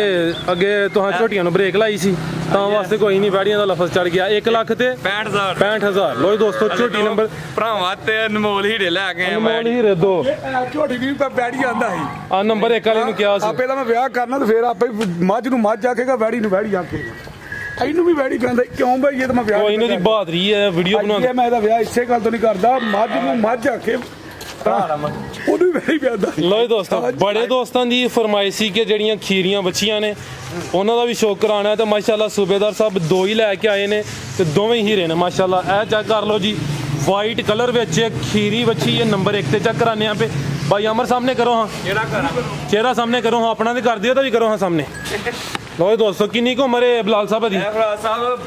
ਅੱਗੇ ਤੁਹਾਂ ਝੋਟੀਆਂ ਨੂੰ ਬ੍ਰੇਕ ਲਾਈ ਸੀ ਤਾਂ ਵਾਸਤੇ ਕੋਈ ਨਹੀਂ, ਵੈੜੀਆਂ ਦਾ ਲਫ਼ਜ਼ ਚੜ ਗਿਆ। 1,00,000 ਤੇ 65,000। ਲੋ ਜੀ ਦੋਸਤੋ ਝੋਟੀ ਨੰਬਰ ਭਰਾਵਾਂ ਤੇ ਅਨਮੋਲ ਹੀਰੇ ਲੈ ਕੇ ਅਨਮੋਲ ਹੀਰੇ 2 ਝੋਟੀ ਵੀ ਬੈੜੀ ਆਂਦਾ ਸੀ ਆ ਨੰਬਰ 1 ਵਾਲੇ ਨੂੰ ਕਿਹਾ ਸੀ। ਆਪੇ ਤਾਂ ਮੈਂ ਵਿਆਹ ਕਰਨਾ ਤੇ ਫੇਰ ਆਪੇ ਮੱਝ ਨੂੰ ਮੱਝ ਆਖੇਗਾ, ਵੈੜੀ ਨੂੰ ਵੈੜੀ ਆਖੇਗਾ। ਇਹਨੂੰ ਵੀ ਵੈੜੀ ਕਹਿੰਦਾ ਕਿਉਂ ਬਈ? ਇਹ ਤਾਂ ਮੈਂ ਵਿਆਹ ਉਹ ਇਹਨਾਂ ਦੀ ਬਹਾਦਰੀ ਹੈ ਵੀਡੀਓ ਬਣਾਉਂਦੇ। ਮੈਂ ਇਹਦਾ ਵਿਆਹ ਇਸੇ ਗੱਲ ਤੋਂ ਨਹੀਂ ਕਰਦਾ, ਮੱਝ ਨੂੰ ਮੱਝ ਆਖੇ ਉਹਨੂੰ ਵੈੜੀ ਪਿਆਦਾ। ਲੋ ਜੀ ਦੋਸਤੋ ਬੜੇ ਦੋਸਤਾਂ ਦੀ ਫਰਮਾਇਸ਼ ਸੀ ਕਿ ਜਿਹੜੀਆਂ ਖੀਰੀਆਂ ਬੱਚੀਆਂ ਨੇ ਉਹਨਾਂ ਦਾ ਵੀ ਸ਼ੌਕ ਕਰਾਉਣਾ ਤੇ ਮਾਸ਼ਾਅੱਲਾ ਸੂਬੇਦਾਰ ਸਾਹਿਬ 2 ਹੀ ਲੈ ਕੇ ਆਏ ਨੇ ਤੇ ਦੋਵੇਂ ਹੀਰੇ ਨੇ ਮਾਸ਼ਾਅੱਲਾ। ਇਹ ਚੈੱਕ ਕਰ ਲਓ ਜੀ, ਵਾइट कलर ਵਿੱਚ खीरी बच्ची ये नंबर 1 ਤੇ ਚੈੱਕ ਕਰਾने यहाँ पे। भाई अमर सामने करो हाँ, चेहरा सामने करो हाँ, अपना भी कर दिया तो भी करो हाँ सामने। लो दोस्तों किन्नी को उम्र है बिलाल साहब दी?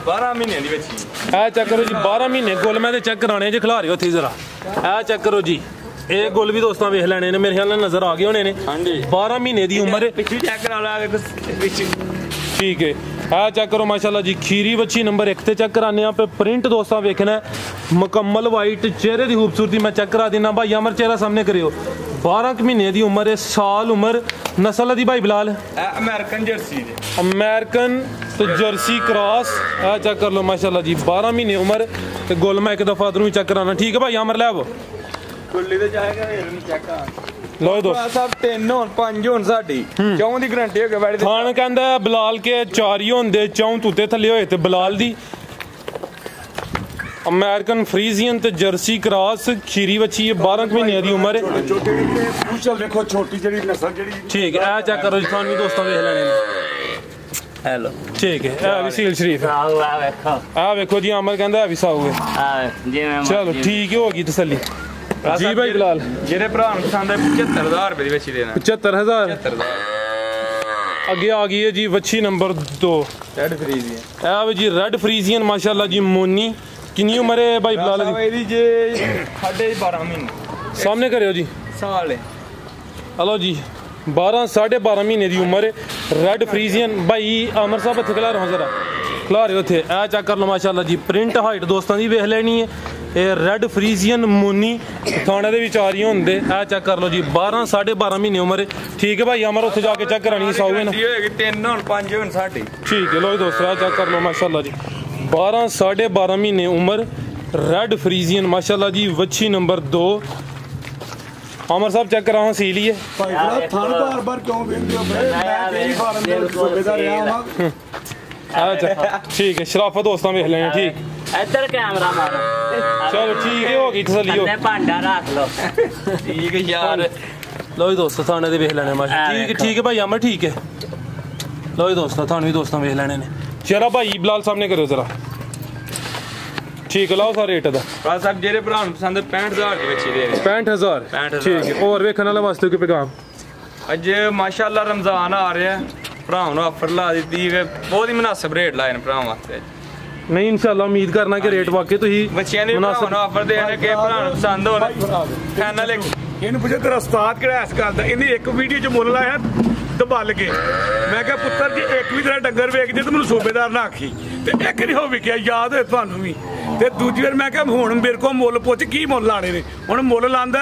12 महीने ਦੀ ਬੱਚੀ। ਇਹ ਚੈੱਕ ਕਰੋ ਜੀ 12 ਮਹੀਨੇ ਗੁੱਲ ਮੈਂ ਤੇ ਚੈੱਕ ਕਰਾਣੇ ਜੇ ਖਿਲਾ ਰਹੇ ਉੱਥੇ ਜ਼ਰਾ। ਇਹ ਚੈੱਕ ਕਰੋ ਜੀ, ਇਹ ਗੁੱਲ ਵੀ ਦੋਸਤਾਂ ਵੇਖ ਲੈਣੇ ਨੇ, ਮੇਰੇ ਖਿਆਲ ਨਾਲ ਨਜ਼ਰ ਆ ਗਏ ਹੋਣੇ ਨੇ। ਹਾਂਜੀ 12 ਮਹੀਨੇ ਦੀ ਉਮਰ ਹੈ। ਪਿੱਛੇ ਚੈੱਕ ਕਰਾ ਲਾ ਵਿੱਚ। ठीक है चेक करो माशाल्लाह जी, खीरी बच्ची नंबर 1 ਤੇ चेक कराने पे। प्रिंट दोस्तों वेखना मुकम्मल वाइट, चेहरे की खूबसूरती मैं चेक करा देना। भाई अमर चेहरा सामने करियो। 12 महीने की उम्र है, साल उम्र। नस्ल दी भाई बिलाल अमेरिकन जर्सी, अमेरिकन तो जर्सी क्रॉस। चेक कर लो माशाल्लाह जी 12 महीने उम्र ते गोल मैं एक दफा अदरू चेक कराना। ठीक है भाई अमर ले आओ ਕੁੱਲੀ ਤੇ ਜਾਏਗਾ ਚੈੱਕ ਆ। लो दोस्त ਸਾਹਿਬ 3 ਹੋਣ 5 ਹੋਣ ਸਾਡੀ 4 ਦੀ ਗਰੰਟੀ ਹੋ ਗਈ ਬੈਠ। ਖਾਨ ਕਹਿੰਦਾ ਬਿਲਾਲ ਕੇ 4 ਹੀ ਹੁੰਦੇ, 4 ਤੂਤੇ ਥੱਲੇ ਹੋਏ ਤੇ ਬਿਲਾਲ ਦੀ। अमेरिकन फ्रीजियन ते जर्सी क्रॉस खीरी बच्ची है, 12 महीने की उम्र है। देखो छोटी जड़ी नस्ल जड़ी। ठीक है चेक करो जी, थानू दोस्तों देख लेने। हेलो ठीक है ए भी सील शरीफ है। आ देखो जी अमर कहंदा है भी साऊ है। चलो ठीक है होगी तसल्ली जी भाई बिलाल। ਜਿਹੜੇ ਭਰਾ ਨੂੰ ਪਸੰਦ ਹੈ 75000 ਰੁਪਏ ਦੀ ਬੱਚੀ ਦੇਣਾ। 75000 ਅੱਗੇ ਆ ਗਈ ਹੈ ਜੀ ਬੱਚੀ ਨੰਬਰ 2 ਰੈਡ ਫਰੀਜ਼ੀਅਨ। ਆ ਵੀ ਜੀ ਰੈਡ ਫਰੀਜ਼ੀਅਨ ਮਾਸ਼ਾਅੱਲਾ ਜੀ ਮੋਨੀ। ਕਿੰਨੀ ਉਮਰ ਹੈ ਭਾਈ ਬਿਲਾਲ ਦੀ? ਇਹਦੀ ਜੇ 12.5 ਮਹੀਨੇ ਸਾਹਮਣੇ ਕਰਿਓ ਜੀ, ਸਾਲ ਹੈ। ਹਲੋ ਜੀ 12.5 ਮਹੀਨੇ ਦੀ ਉਮਰ ਹੈ। ਰੈਡ ਫਰੀਜ਼ੀਅਨ ਭਾਈ ਅਮਰ ਸਾਹਿਬ ਇੱਥੇ ਖਿਲਾ ਰਹੇ ਹੋ ਜ਼ਰਾ, ਖਿਲਾ ਰਹੇ ਉੱਥੇ। ਇਹ ਚੈੱਕ ਕਰ ਲਓ ਮਾਸ਼ਾਅੱਲਾ ਜੀ, ਪ੍ਰਿੰਟ ਹਾਈਟ ਦੋਸਤਾਂ ਦੀ ਵੇਖ ਲੈਣੀ ਹੈ। ਇਹ ਰੈਡ ਫਰੀਜ਼ੀਅਨ ਮੋਨੀ ਥਾਣੇ ਦੇ ਵਿੱਚ ਆ ਰਹੀ ਹੁੰਦੇ। ਇਹ ਚੈੱਕ ਕਰ ਲਓ ਜੀ 12.5 ਮਹੀਨੇ ਉਮਰ ਹੈ। ਠੀਕ ਹੈ ਭਾਈ ਅਮਰ ਉੱਥੇ ਜਾ ਕੇ ਚੈੱਕ ਕਰਾਣੀ ਸਾਊਗੇ ਨਾ। 3 ਹੋਣ 5 ਹੋਣ ਸਾਡੀ। ठीक है लो दोस्तों आ चेक कर लो माशाल्लाह जी 12.5 महीने उम्र, रेड फ्रीजियन माशाल्लाह जी। वच्छी नंबर 2 अमर साहब चेक करा सी लिए। थान बार-बार क्यों वेंदे हो? मैं तेरी फार्म दे सूबेदार रहा हां। अच्छा ठीक है शराफत दोस्तों वेख लेना। ठीक इधर कैमरा मारो। चलो ठीक है होगी तसल्ली हो। भांडा रख लो। ठीक है यार। लो जी दोस्तों थाने दे वेख लेने माशाल्लाह। ठीक है भाई अमर ठीक है। लो जी दोस्तों थाने भी दोस्तों वेख लेने ने। चेहरा भाई बिलाल सामने करो जरा। ठीक है लाओ सा रेट दा। ਭਰਾ ਸਾਹਿਬ ਜਿਹੜੇ ਭਰਾ ਨੂੰ ਪਸੰਦ 65000 ਦੀ ਬੱਚੀ ਦੇ 65000 ठीक है। और वेखਣ ਵਾਲੇ ਵਾਸਤੇ ਕੋਈ ਪੈਗਾਮ? ਅੱਜ ਮਾਸ਼ਾਅੱਲਾ ਰਮਜ਼ਾਨ ਆ ਰਿਹਾ, ਭਰਾ ਨੂੰ ਆਫਰ ਲਾ ਦਿੱਤੀ ਹੈ, ਬਹੁਤ ਹੀ ਮੁਨਾਸਬ ਰੇਟ ਲਾਏ ਨੇ ਭਰਾਵਾਂ ਵਾਸਤੇ। ਨਹੀਂ ਇਨਸ਼ਾਅੱਲਾ ਉਮੀਦ ਕਰਨਾ ਕਿ ਰੇਟ ਵਾਕਈ ਤੁਸੀਂ ਬੱਚਿਆਂ ਦੇ ਭਰਾਵਾਂ ਨੂੰ ਆਫਰ ਦੇਣੇ ਕਿ ਭਰਾ ਨੂੰ ਪਸੰਦ ਹੋਣ। ਫਾਈਨਲ ਇਹਨੂੰ ਪੁੱਛੇ ਤੇਰਾ ਉਸਤਾਦ ਕਿਹੜਾ ਇਸ ਗੱਲ ਦਾ? ਇਹਨੇ ਇੱਕ ਵੀਡੀਓ 'ਚ ਮੁੱਲ ਲਾਇਆ ਦਬਲ ਕੇ। ਮੈਂ ਕਿਹਾ ਪੁੱਤਰ ਜੇ ਇੱਕ ਵੀ ਤੇਰਾ ਡੰਗਰ ਵੇਚ ਦੇ ਤੇ ਮੈਨੂੰ ਸੂਬੇਦਾਰ ਨਾ ਆਖੀ। ਤੇ ਇੱਕ ਨਹੀਂ ਹੋ ਵਿਕਿਆ, ਯਾਦ ਹੋਏ ਤੁਹਾਨੂੰ ਵੀ। ਤੇ ਦੂਜੀ ਵਾਰ ਮੈਂ ਕਿਹਾ ਹੁਣ ਮੇਰੇ ਕੋਲ ਮੁੱਲ ਪੁੱਛ ਕੀ ਮੁੱਲ ਲਾਣੇ ਨੇ। ਹੁਣ ਮੁੱਲ ਲਾਂਦਾ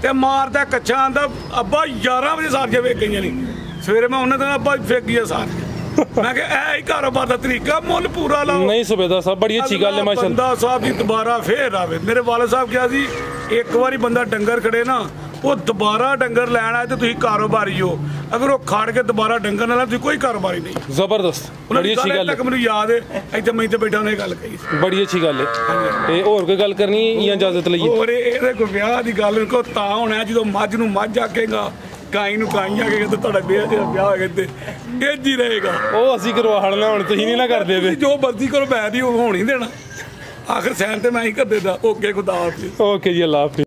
ਤੇ ਮਾਰਦਾ ਕੱਚਾ ਆਂਦਾ ਅੱਬਾ 11 ਵਜੇ ਸਾਰੀਆਂ ਵੇਚ ਗਈਆਂ ਨਹੀਂ। ਸਵੇਰੇ ਮੈਂ ਉਹਨਾਂ ਦਾ ਅੱਬਾ ਫੇਕ ਗਿਆ ਸਾਰ। ਮੈਂ ਕਿਹਾ ਇਹ ਹੀ ਕਾਰੋਬਾਰ ਦਾ ਤਰੀਕਾ, ਮੁੱਲ ਪੂਰਾ ਲਾਓ। ਨਹੀਂ ਸੁਬੇਦਾਰ ਸਾਹਿਬ ਬੜੀ ਅੱਛੀ ਗੱਲ ਹੈ ਮਾਸ਼ਾਅੱਲਾ। ਬੰਦਾ ਸਾਹਿਬ ਦੀ ਦੁਬਾਰਾ ਫੇਰ ਆਵੇ। ਮੇਰੇ ਵਾਲਿਦ ਸਾਹਿਬ ਕਿਹਾ ਸੀ ਇੱਕ ਵਾਰੀ ਬੰਦਾ ਡੰਗਰ ਖੜੇ ਨਾ ਉਹ ਦੁਬਾਰਾ ਡੰਗਰ ਲੈਣ ਆਏ ਤੇ ਤੁਸੀਂ ਕਾਰੋਬਾਰੀ ਹੋ। ਅਗਰ ਉਹ ਖੜ ਕੇ ਦੁਬਾਰਾ ਡੰਗਰ ਨਾਲ ਤੁਸੀਂ ਕੋਈ ਕਾਰੋਬਾਰੀ ਨਹੀਂ। ਜ਼ਬਰਦਸਤ ਬੜੀ ਅੱਛੀ ਗੱਲ ਹੈ। ਮੈਨੂੰ ਯਾਦ ਹੈ ਇੱਥੇ ਮੈਂ ਤੇ ਬੈਠਾ ਉਹਨੇ ਗੱਲ ਕਹੀ ਬੜੀ ਅੱਛੀ ਗੱਲ ਹੈ। ਤੇ ਹੋਰ ਕੋਈ ਗੱਲ ਕਰਨੀ ਜਾਂ ਇਜਾਜ਼ਤ ਲਈਏ? ਹੋਰ ਇਹਦੇ ਕੋਈ ਵਿਆਹ ਦੀ ਗੱਲ ਕੋ ਤਾਂ ਹੋਣਾ ਜਦੋਂ ਮੱਝ ਨੂੰ ਮੱਝ ਆਕੇਗਾ, ਗਾਈ ਨੂੰ ਗਾਈ ਆਕੇਗਾ ਤੇ ਤੁਹਾਡਾ ਵਿਆਹ ਹੋਏਗਾ ਤੇ ਇੰਜ ਹੀ ਰਹੇਗਾ। ਉਹ ਅਸੀਂ ਕਰਵਾ ਲੈਣਾ, ਹੁਣ ਤੁਸੀਂ ਨਹੀਂ ਨਾ ਕਰਦੇ ਵੇ। ਜੋ ਮਰਜ਼ੀ ਕਰੋ ਮੈਂ ਨਹੀਂ ਹੋਣ ਹੀ ਦੇਣਾ। ਆਖਰ ਸੈਨ ਤੇ ਮੈਂ ਹੀ ਕਰ ਦੇਦਾ। ਓਕੇ ਖੁਦਾ ਹਾਫਿਜ਼। ਓਕੇ ਜੀ ਅੱਲਾਹ ਹਾਫਿਜ਼।